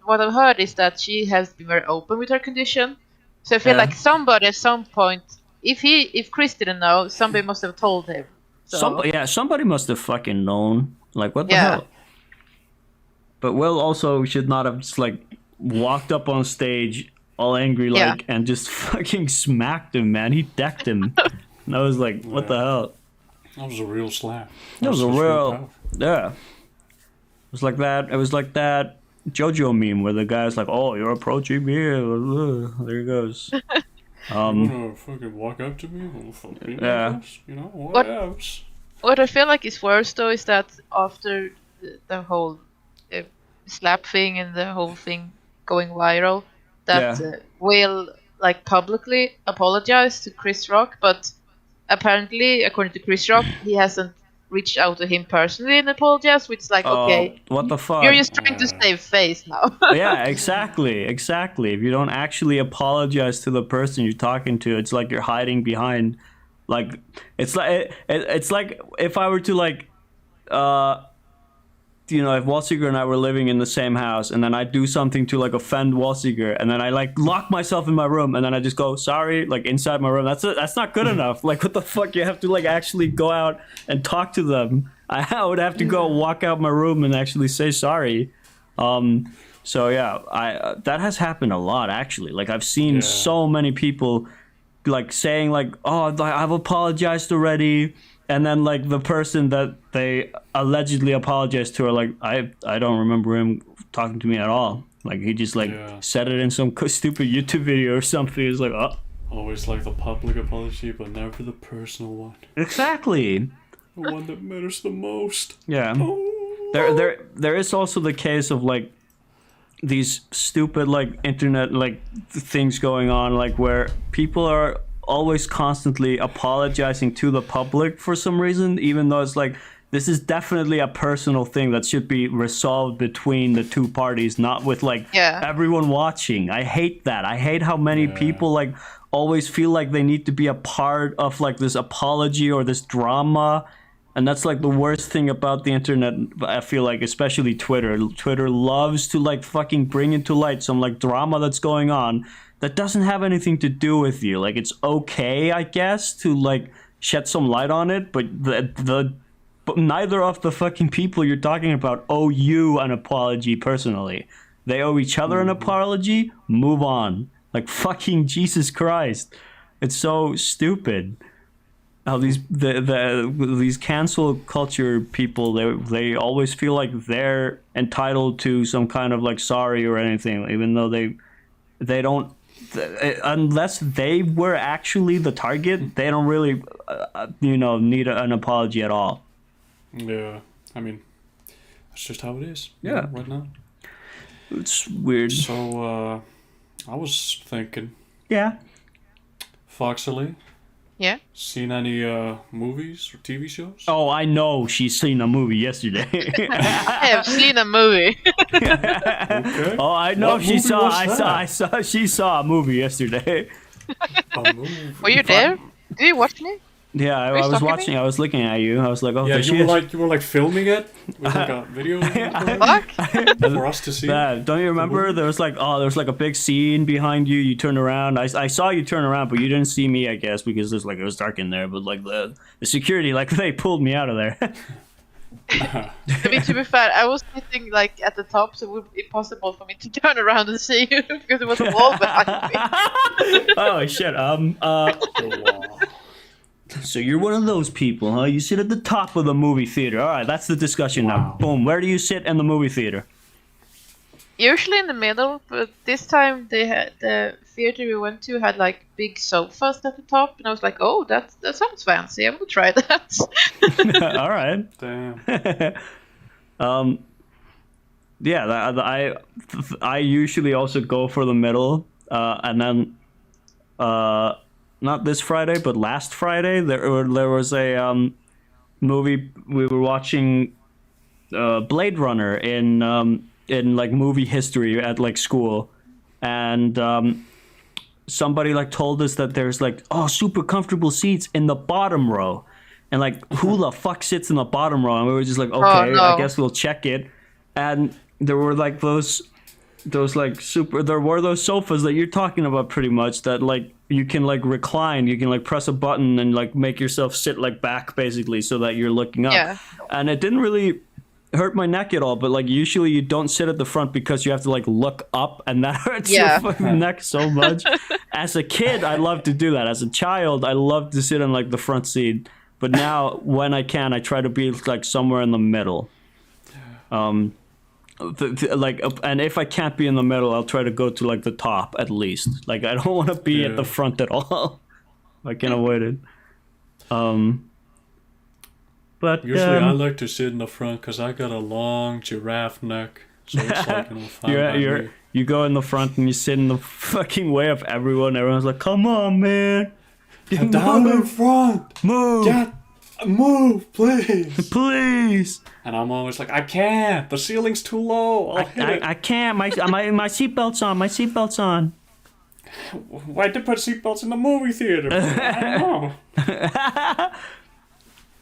what I've heard is that she has been very open with her condition. So I feel like somebody at some point, if Chris didn't know, somebody must have told him. So. Somebody must have fucking known. Like, what the hell? But Will also should not have just, like, walked up on stage all angry, like, and just fucking smacked him, man. He decked him. And I was like, what the hell? That was a real slap. That was a real... Yeah. It was like that JoJo meme where the guy's like, "Oh, you're approaching me." There he goes. You wanna fucking walk up to me? What else? What I feel like is worse though is that after the whole slap thing and the whole thing going viral, that Will like publicly apologized to Chris Rock, but apparently, according to Chris Rock, he hasn't reached out to him personally and apologized, which is like, okay, what the fuck? You're just trying to save face now. Yeah, exactly. If you don't actually apologize to the person you're talking to, it's like you're hiding behind, like, it's like if I were to like, if Walsiger and I were living in the same house, and then I do something to like offend Walsiger, and then I like lock myself in my room, and then I just go sorry, like inside my room. That's not good enough. Like, what the fuck? You have to like actually go out and talk to them. I would have to go walk out my room and actually say sorry. So yeah, that has happened a lot actually. Like I've seen so many people like saying like, "Oh, I've apologized already." And then, like, the person that they allegedly apologized to are like, I don't remember him talking to me at all. Like, he just, like, said it in some stupid YouTube video or something. It's like, oh. Always, like, the public apology, but never the personal one. Exactly. The one that matters the most. Yeah. Oh. There is also the case of, like, these stupid, like, internet, like, things going on, like, where people are always constantly apologizing to the public for some reason, even though it's like, this is definitely a personal thing that should be resolved between the two parties, not with like everyone watching. I hate that. I hate how many people like always feel like they need to be a part of like this apology or this drama. And that's like the worst thing about the internet. I feel like, especially Twitter. Twitter loves to like fucking bring into light some like drama that's going on that doesn't have anything to do with you. Like, it's okay, I guess, to like shed some light on it, but but neither of the fucking people you're talking about owe you an apology personally. They owe each other an apology. Move on. Like, fucking Jesus Christ. It's so stupid. How these cancel culture people, they always feel like they're entitled to some kind of like sorry or anything, even though they don't. Unless they were actually the target, they don't really, need an apology at all. Yeah, I mean, that's just how it is. Yeah, right now. It's weird. So, I was thinking. Yeah. Foxelly. Yeah. Seen any movies or TV shows? Oh, I know she's seen a movie yesterday. I have seen a movie. Okay. Oh, I know What she movie saw. was I that? saw. She saw a movie yesterday. A movie. Were you there? Did you watch me? Yeah, Are you I was stalking watching. me? I was looking at you. I was like, oh, Yeah, there she you is. were like filming it with like a video recorder Fuck. for us to see. Don't you remember? There was like a big scene behind you. You turned around. I saw you turn around, but you didn't see me, I guess, because there's like it was dark in there. But like the security, like they pulled me out of there. I mean, to be fair, I was sitting like at the top, so it would be impossible for me to turn around and see you because there was a wall behind me. Oh shit. So you're one of those people, huh? You sit at the top of the movie theater. All right, that's the discussion now. Wow. Boom. Where do you sit in the movie theater? Usually in the middle, but this time they had the theater we went to had like big sofas at the top, and I was like, "Oh, that sounds fancy. I will try that." All right. Damn. Yeah, I usually also go for the middle, and then not this Friday, but last Friday there was a movie we were watching, Blade Runner in like movie history at like school, and somebody like told us that there's like super comfortable seats in the bottom row, and like who the fuck sits in the bottom row? And we were just like, okay, no. I guess we'll check it, and there were like those like there were those sofas that you're talking about pretty much, that like you can like recline, you can like press a button and like make yourself sit like back basically so that you're looking up. Yeah. And it didn't really hurt my neck at all, but like usually you don't sit at the front because you have to like look up, and that hurts your fucking neck so much. As a kid, I love to do that. As a child, I love to sit in like the front seat, but now when I can, I try to be like somewhere in the middle. Like, and if I can't be in the middle, I'll try to go to like the top at least. Like I don't want to be at the front at all. I can avoid it. But Usually I like to sit in the front because I got a long giraffe neck, so it's like fine by me. you go in the front and you sit in the fucking way of everyone. Everyone's like, "Come on, man, Get down in front, move, move, please." please." And I'm always like, I can't. The ceiling's too low. I'll hit it. I can't. My seatbelt's on. My seatbelt's on. Why did put seatbelts in the movie theater? I don't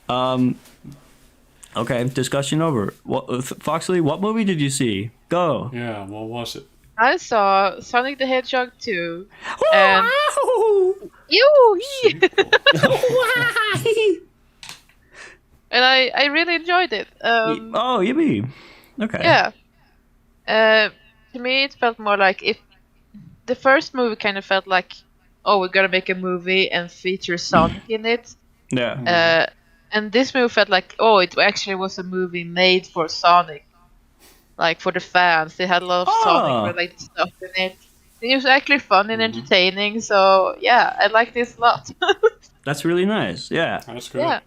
know. Okay, discussion over. Foxley, what movie did you see? Go. Yeah, what was it? I saw Sonic the Hedgehog 2, and you. And I really enjoyed it. Oh, yippee. Okay. Yeah. To me, it felt more like if the first movie kind of felt like, oh, we're gonna make a movie and feature Sonic in it. Yeah. And this movie felt like, oh, it actually was a movie made for Sonic, like for the fans. They had a lot of Sonic-related stuff in it. It was actually fun and entertaining. So yeah, I like this a lot. That's really nice. Yeah. That's good. Yeah.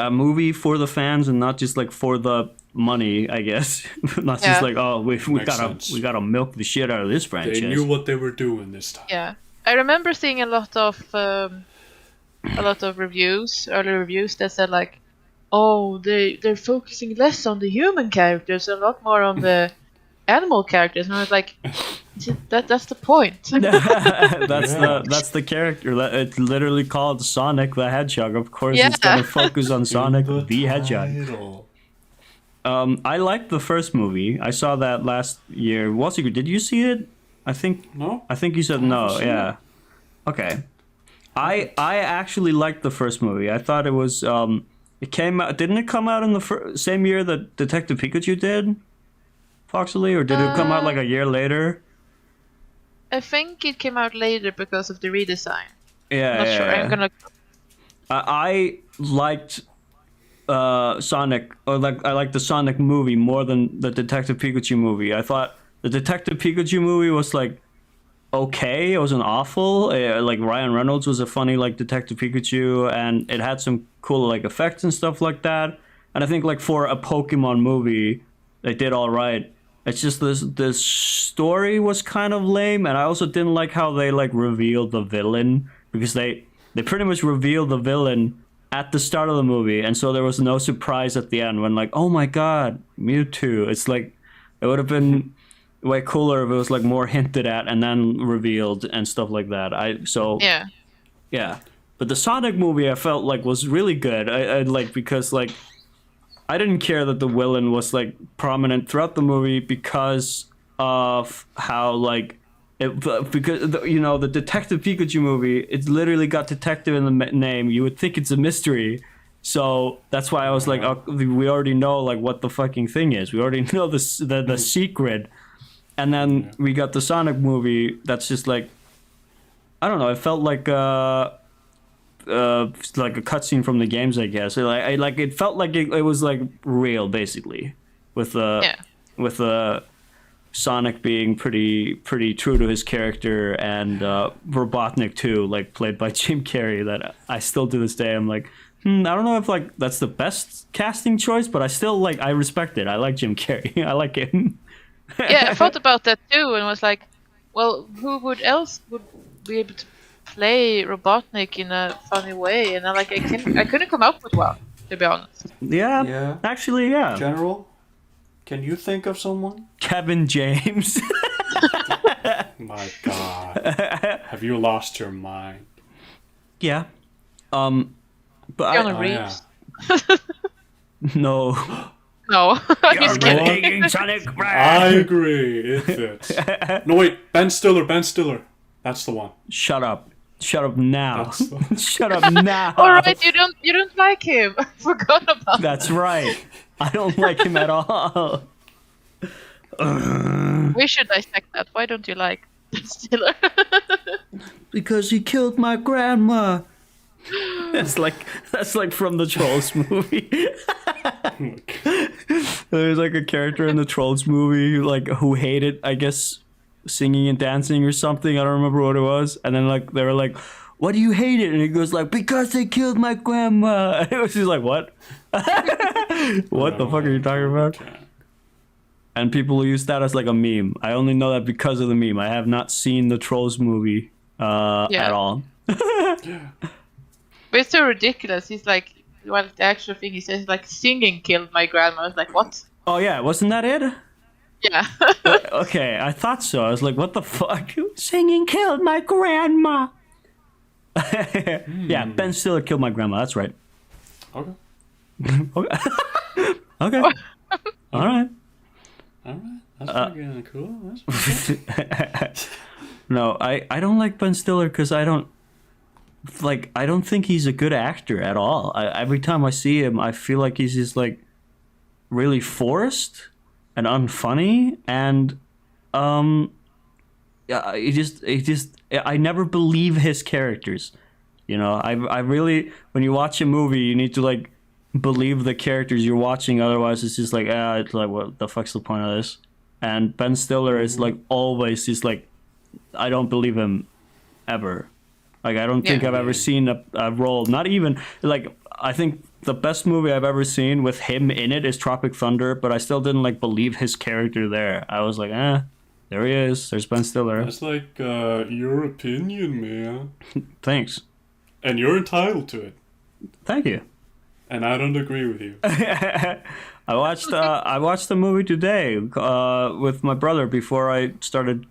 A movie for the fans and not just like for the money, I guess. Not just like, oh, we gotta milk the shit out of this franchise. They knew what they were doing this time. Yeah, I remember seeing a lot of reviews, early reviews that said like, oh, they're focusing less on the human characters and a lot more on the animal characters, and I was like, that's the point. That's the character. It's literally called Sonic the Hedgehog. Of course, it's gonna focus on Sonic the Hedgehog. I liked the first movie. I saw that last year. Walter, did you see it? I think you said no. Yeah. Okay. I actually liked the first movie. I thought it was it came out. Didn't it come out in the same year that Detective Pikachu did? Foxelly, or did it come out like a year later? I think it came out later because of the redesign. Yeah, I'm not sure. I'm gonna. I liked Sonic, or I liked the Sonic movie more than the Detective Pikachu movie. I thought the Detective Pikachu movie was like okay. It wasn't awful. Like Ryan Reynolds was a funny like Detective Pikachu, and it had some cool like effects and stuff like that. And I think like for a Pokemon movie, they did all right. It's just this story was kind of lame, and I also didn't like how they like revealed the villain, because they pretty much revealed the villain at the start of the movie, and so there was no surprise at the end when like, oh my god, Mewtwo. It's like It would have been way cooler if it was like more hinted at and then revealed and stuff like that. Yeah. But the Sonic movie I felt like was really good. I like because like I didn't care that the villain was like prominent throughout the movie because of how like because the Detective Pikachu movie, it's literally got detective in the name. You would think it's a mystery. So that's why I was like, oh, we already know like what the fucking thing is. We already know the secret. And then we got the Sonic movie that's just like, I don't know, it felt like a cutscene from the games, I guess. It felt like it was like real, basically, with Sonic being pretty true to his character, and Robotnik too, like played by Jim Carrey. That I still to this day, I'm like, I don't know if like that's the best casting choice, but I still like I respect it. I like Jim Carrey. I like him. Yeah, I thought about that too, and was like, well, who else would be able to play Robotnik in a funny way? And I couldn't come up with one, to be honest. Yeah. Actually, yeah. General, can you think of someone? Kevin James. My God, have you lost your mind? Yeah. But Keanu Reeves. Yeah. No. No, he's kidding. Sonic. I agree. It fits. No wait, Ben Stiller. That's the one. Shut up now. That's Shut up now. All right, you don't like him. I forgot about That's right. I don't like him at all. We should dissect that. Why don't you like Ben Stiller? Because he killed my grandma. That's like from the Trolls movie. There's like a character in the Trolls movie who hated, I guess, singing and dancing or something. I don't remember what it was. And then like they were like, "Why do you hate it?" And he goes like, "Because they killed my grandma." And it was just like, what? What the fuck are you talking about? And people use that as like a meme. I only know that because of the meme. I have not seen the Trolls movie at all. But it's so ridiculous. He's like, well, the actual thing he says, like, singing killed my grandma. I was like, what? Oh yeah, wasn't that it? Yeah. Okay, I thought so. I was like, what the fuck? Singing killed my grandma. Yeah, Ben Stiller killed my grandma. That's right. Okay. Okay. Okay. All right. That's pretty cool. That's pretty cool. No, I don't like Ben Stiller because I don't think he's a good actor at all. Every time I see him, I feel like he's just like really forced and unfunny, and I never believe his characters. You know, I really, when you watch a movie, you need to like believe the characters you're watching. Otherwise, it's just like it's like, what the fuck's the point of this? And Ben Stiller is like always just like, I don't believe him ever. Like, I don't think I've ever seen a role, not even, like, I think the best movie I've ever seen with him in it is Tropic Thunder, but I still didn't, like, believe his character there. I was like, there he is. There's Ben Stiller. That's like your opinion, man. Thanks. And you're entitled to it. Thank you. And I don't agree with you. I watched the movie today with my brother before I started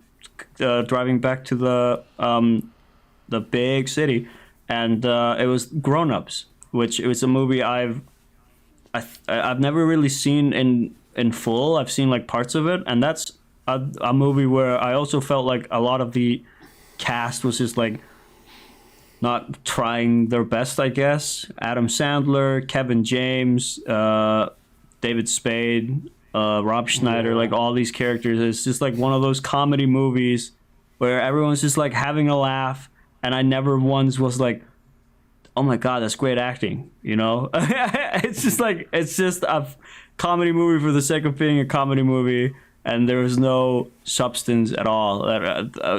driving back to the big city, and it was Grown Ups, which it was a movie I've never really seen in full. I've seen like parts of it, and that's a movie where I also felt like a lot of the cast was just like not trying their best, I guess. Adam Sandler, Kevin James, David Spade, Rob Schneider, like all these characters. It's just like one of those comedy movies where everyone's just like having a laugh. And I never once was like, oh my God, that's great acting, you know? It's just a comedy movie for the sake of being a comedy movie, and there was no substance at all.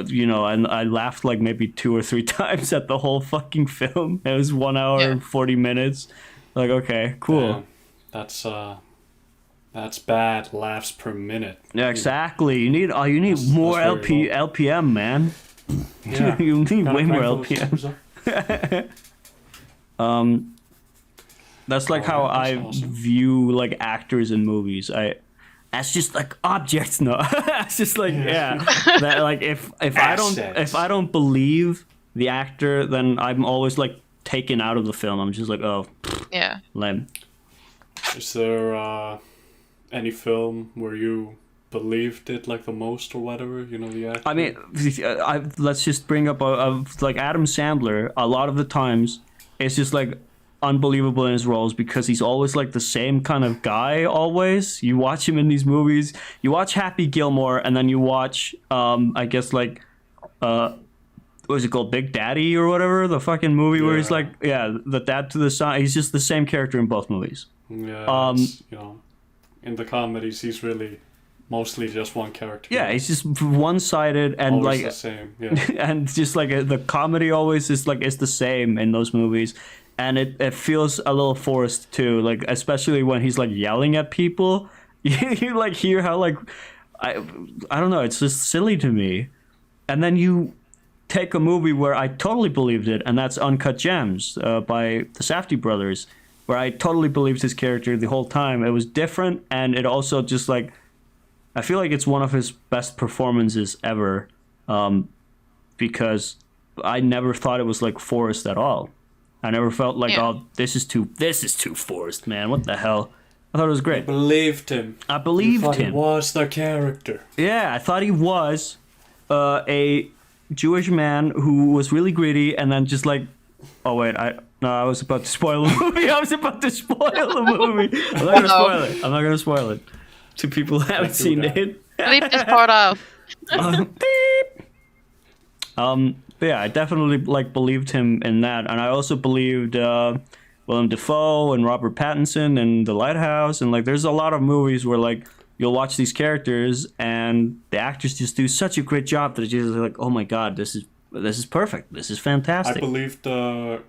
You know, and I laughed like maybe 2 or 3 times at the whole fucking film. It was 1 hour and 40 minutes. Like, okay, cool. That's bad laughs per minute. Yeah, exactly. You need more LPM, man. Yeah. You need way more LPM. That's like how I view like actors in movies. as just like objects. No, it's just like that, like if I don't believe the actor, then I'm always like taken out of the film. I'm just like, oh, Yeah. lame. Is there any film where you believed it like the most or whatever? You know, the actor. I mean, let's just bring up like Adam Sandler. A lot of the times, it's just like unbelievable in his roles because he's always like the same kind of guy. Always, you watch him in these movies. You watch Happy Gilmore, and then you watch, I guess like, what was it called, Big Daddy or whatever, the fucking movie where he's like, the dad to the son. He's just the same character in both movies. Yeah, you know, in the comedies, he's really mostly just one character. Yeah, he's just one-sided and always like the same. Yeah, and just like the comedy always is like it's the same in those movies, and it feels a little forced too. Like especially when he's like yelling at people, you like hear how like I don't know. It's just silly to me, and then you take a movie where I totally believed it, and that's Uncut Gems by the Safdie brothers, where I totally believed his character the whole time. It was different, and it also just like. I feel like it's one of his best performances ever, because I never thought it was like forced at all. I never felt like, oh, this is too forced, man. What the hell? I thought it was great. I believed him. I believed him. He was the character. Yeah, I thought he was a Jewish man who was really greedy, and then just like, oh wait, I was about to spoil the movie. I'm not gonna spoil it. To people who haven't seen it. Leave this part out. But yeah, I definitely like believed him in that, and I also believed Willem Dafoe and Robert Pattinson and The Lighthouse, and like there's a lot of movies where like you'll watch these characters and the actors just do such a great job that it's just like, oh my god, this is perfect, this is fantastic. I believed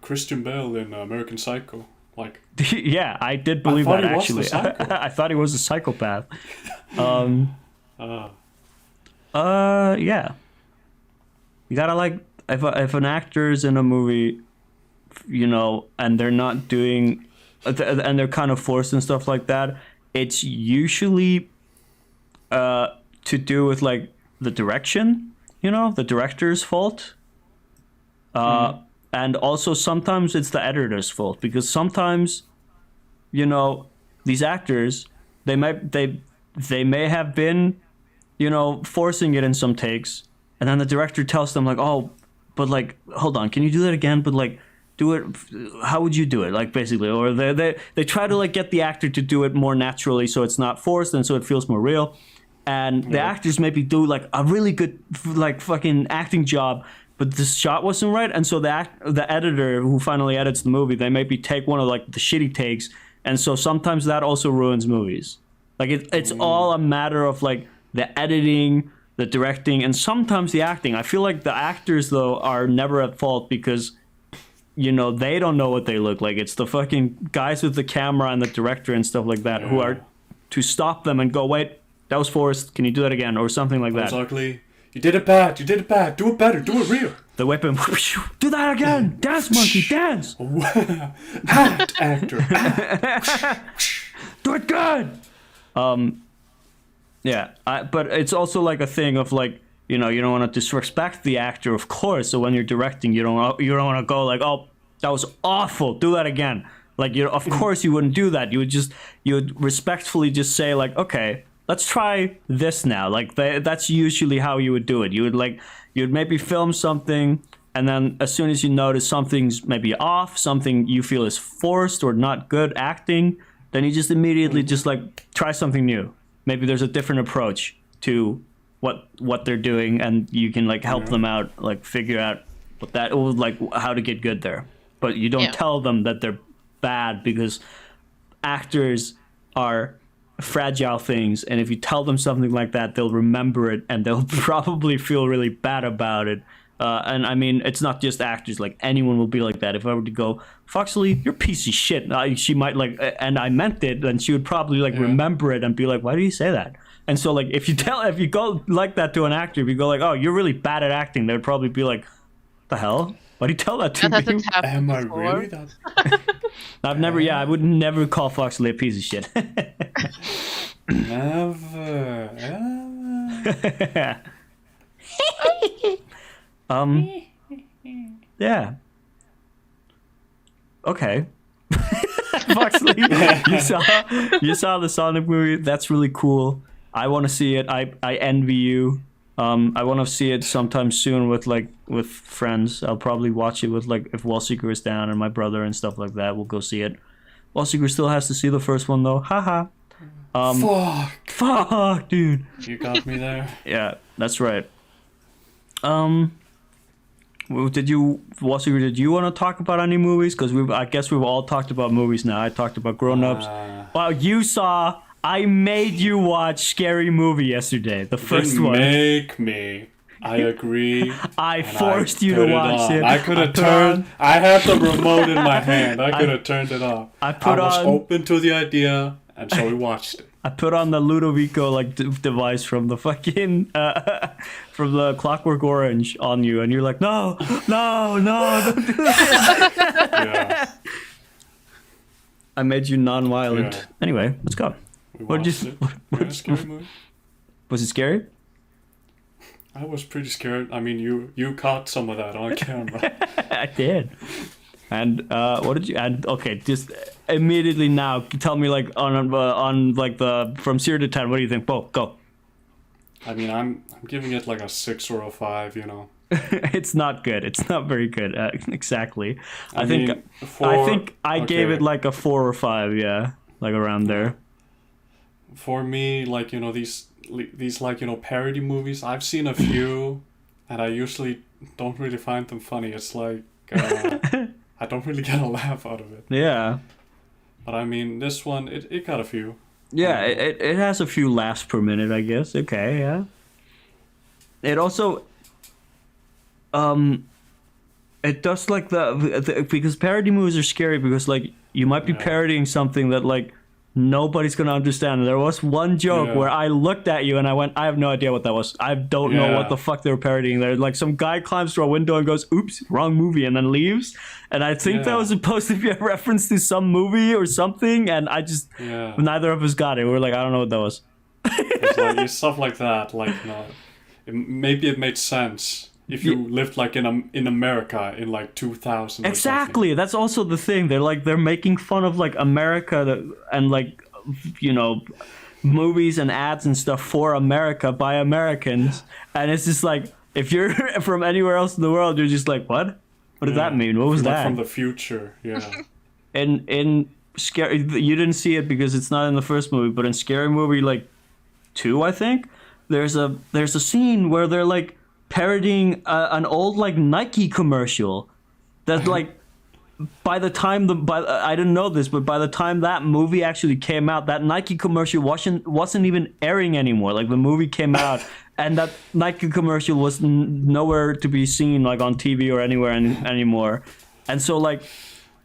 Christian Bale in American Psycho. Like, yeah, I did believe that actually. I thought he was a psychopath. Yeah. You gotta like if an actor's in a movie, you know, and they're not doing, and they're kind of forced and stuff like that. It's usually to do with like the direction, you know, the director's fault. And also sometimes it's the editor's fault because sometimes, you know, these actors they may have been, you know, forcing it in some takes, and then the director tells them like, oh, but like, hold on, can you do that again? But like, do it. How would you do it? Like basically, or they try to like get the actor to do it more naturally, so it's not forced and so it feels more real. And the actors maybe do like a really good like fucking acting job. But the shot wasn't right, and so the editor who finally edits the movie, they maybe take one of like the shitty takes, and so sometimes that also ruins movies. Like it's all a matter of like the editing, the directing, and sometimes the acting. I feel like the actors though are never at fault because, you know, they don't know what they look like. It's the fucking guys with the camera and the director and stuff like that who are to stop them and go, wait, that was forced. Can you do that again or something like that? That was ugly. You did it bad. Do it better. Do it real. The weapon. Do that again. Dance, monkey, dance. Act, actor. Do it good. Yeah. But it's also like a thing of like, you know, you don't want to disrespect the actor, of course. So when you're directing, you don't want to go like, oh, that was awful. Do that again. Like, you know, of course you wouldn't do that. You would respectfully just say like, okay, let's try this now. Like that's usually how you would do it. You'd maybe film something, and then as soon as you notice something's maybe off, something you feel is forced or not good acting, then you just immediately just like try something new. Maybe there's a different approach to what they're doing, and you can like help them out, like figure out how to get good there. But you don't tell them that they're bad because actors are fragile things, and if you tell them something like that, they'll remember it and they'll probably feel really bad about it. And I mean, it's not just actors, like anyone will be like that. If I were to go, Foxelly, you're a piece of shit, she might like, and I meant it, and she would probably like remember it and be like, why do you say that? And so like if you go like that to an actor, if you go like, oh, you're really bad at acting, they would probably be like, the hell? Why do you tell that to me? That hasn't happened Am I before. really that? I would never call Foxelly a piece of shit. Never, ever. Yeah. Okay. Foxley, you saw the Sonic movie. That's really cool. I want to see it. I envy you. I want to see it sometime soon with friends. I'll probably watch it with if Wallseeker is down and my brother and stuff like that. We'll go see it. Wallseeker still has to see the first one though. Haha. Fuck, dude. You got me there. Yeah, that's right. Did you want to talk about any movies? Because I guess we've all talked about movies now. I talked about Grown Ups. Well, I made you watch Scary Movie yesterday, the first one. Make me. I agree. I forced you to watch it. I could have turned. I had the remote in my hand. I could have turned it off. I was open to the idea, and so we watched it. I put on the Ludovico device from the fucking from the Clockwork Orange on you, and you're like, no, don't do that. Yeah. I made you non-violent. Yeah. Anyway, let's go. What did you? Scary movie? Was it scary? I was pretty scared. I mean, you caught some of that on camera. I did. And what did you? And okay, just immediately now, tell me on the from 0 to 10. What do you think? Bo, go. I mean, I'm giving it a 6 or a 5. You know. It's not good. It's not very good. Exactly. I think I gave it a 4 or 5. Yeah, around there. For me, these parody movies, I've seen a few, and I usually don't really find them funny. It's I don't really get a laugh out of it. Yeah. But I mean, this one, it got a few. Yeah, it has a few laughs per minute, I guess. Okay, yeah. It also, it does because parody movies are scary because you might be parodying something that nobody's gonna understand. There was one joke where I looked at you and I went, I have no idea what that was. I don't know what the fuck they were parodying there. Some guy climbs through a window and goes, oops, wrong movie, and then leaves. And I think that was supposed to be a reference to some movie or something, and I just neither of us got it. We were I don't know what that was. It's stuff like that, maybe it made sense if you lived in America in 2000. Exactly, that's also the thing. They're making fun of America and movies and ads and stuff for America by Americans, and it's just if you're from anywhere else in the world, you're just what? What does that mean? What was that? From the future, yeah. In Scary, you didn't see it because it's not in the first movie, but in Scary Movie 2, I think there's a scene where they're parodying an old Nike commercial that by the time I didn't know this, but by the time that movie actually came out, that Nike commercial wasn't even airing anymore. The movie came out and that Nike commercial was nowhere to be seen on TV or anywhere anymore. And so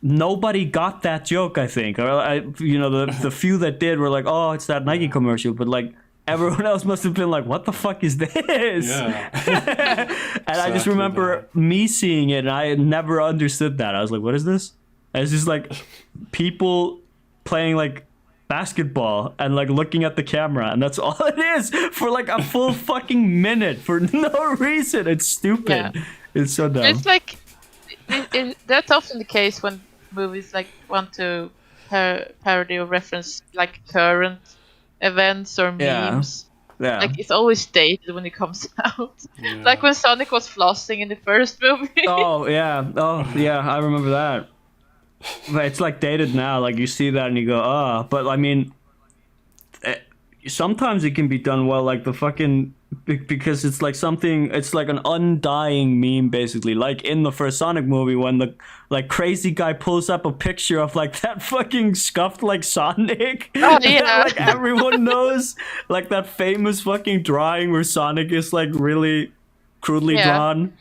nobody got that joke, I think. Or the few that did were oh, it's that Nike commercial, but everyone else must have been what the fuck is this? Yeah. And I just remember me seeing it, and I never understood that. I was what is this? And it's just people playing basketball and looking at the camera, and that's all it is for a full fucking minute for no reason. It's stupid. Yeah. It's so dumb. It's that's often the case when movies want to parody or reference current events or memes. Yeah. It's always dated when it comes out. Yeah. When Sonic was flossing in the first movie. Oh yeah, I remember that. But it's dated now. You see that and you go, oh. But I mean, sometimes it can be done well. The fucking because it's something. It's an undying meme, basically. In the first Sonic movie, when the crazy guy pulls up a picture of that fucking scuffed Sonic. Oh yeah. Everyone knows that famous fucking drawing where Sonic is really crudely drawn,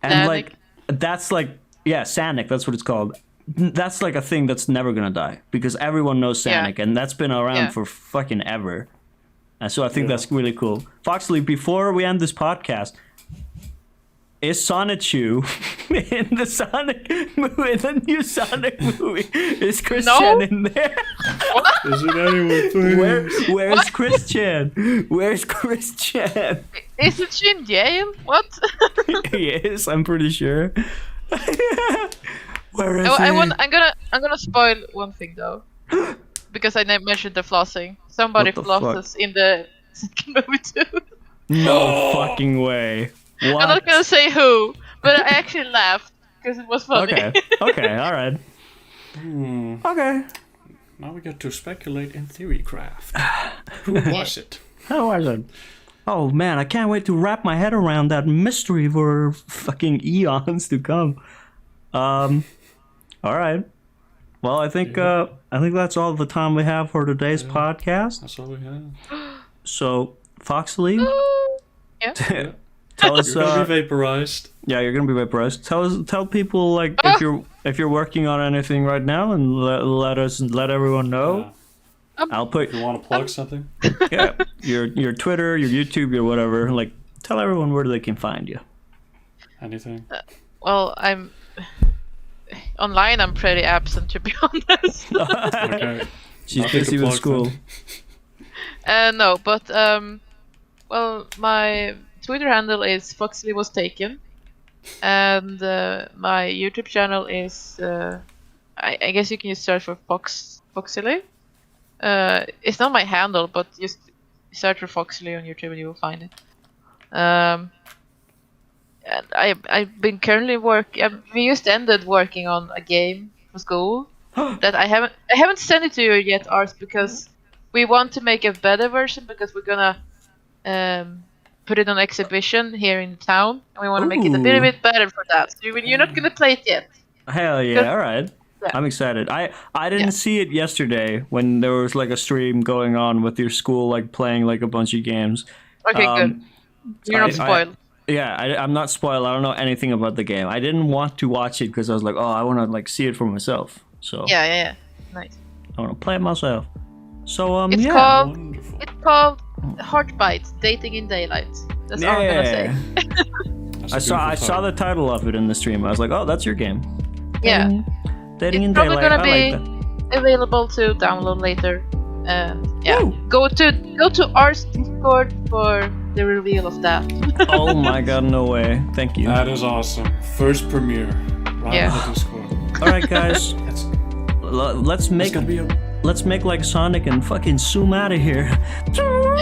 and Sanic. That's Sanic. That's what it's called. That's a thing that's never gonna die because everyone knows Sanic, and that's been around for fucking ever. And so I think that's really cool. Foxley, before we end this podcast, is Sonichu in the Sonic movie, the new Sonic movie? Is Christian in there? Is it anywhere, please? Where's Christian? Where's Christian? Isn't she in jail? What? He is, I'm pretty sure. Where is Oh, he? I'm gonna spoil one thing though, because I mentioned the flossing. Somebody What the flosses in the second movie too. No fucking way. What? I'm not gonna say who, but I actually laughed because it was funny. Okay, alright. Okay. Now we get to speculate in theorycraft. Who was it? How was it? Oh man, I can't wait to wrap my head around that mystery for fucking eons to come. Alright. Well, I think that's all the time we have for today's podcast. That's all we have. So, Foxelly, Yeah. tell us. You're gonna be vaporized. Yeah, you're gonna be vaporized. Tell people like if you're working on anything right now, and let everyone know. I'll put. You want to plug something? Yeah, your Twitter, your YouTube, your whatever. Like, tell everyone where they can find you. Anything? Well, I'm online. I'm pretty absent, to be honest. Okay. She's Nothing busy to with plug school. then. No, but well, my Twitter handle is Foxelly was taken, and my YouTube channel is I guess you can just search for Foxelly. It's not my handle, but just search for Foxelly on YouTube and you will find it. And I've been currently we just ended working on a game for school that I haven't sent it to you yet, Ars, because we want to make a better version because we're gonna put it on exhibition here in town, and we want to make it a little bit better for that. So you're not gonna play it yet. Hell yeah! All right. Yeah. I'm excited. I didn't see it yesterday when there was like a stream going on with your school, like playing like a bunch of games. Okay, good. You're not spoiled. I'm not spoiled. I don't know anything about the game. I didn't want to watch it because I was like, oh, I want to like see it for myself. So Yeah. Nice. I want to play it myself. So It's yeah. called Heartbite, Dating in Daylight. That's all I'm gonna say. I saw the title of it in the stream. I was like, oh, that's your game. Yeah. Dating in It's probably Daylight. gonna I be like that. available to download later. Yeah. Woo. Go to Ars Discord for the reveal of that. Oh my god, no way. Thank you. That is awesome. First premiere. Right Yeah. on the Discord. All right, guys. Let's make gonna be a- let's make like Sonic and fucking zoom out of here. Oh!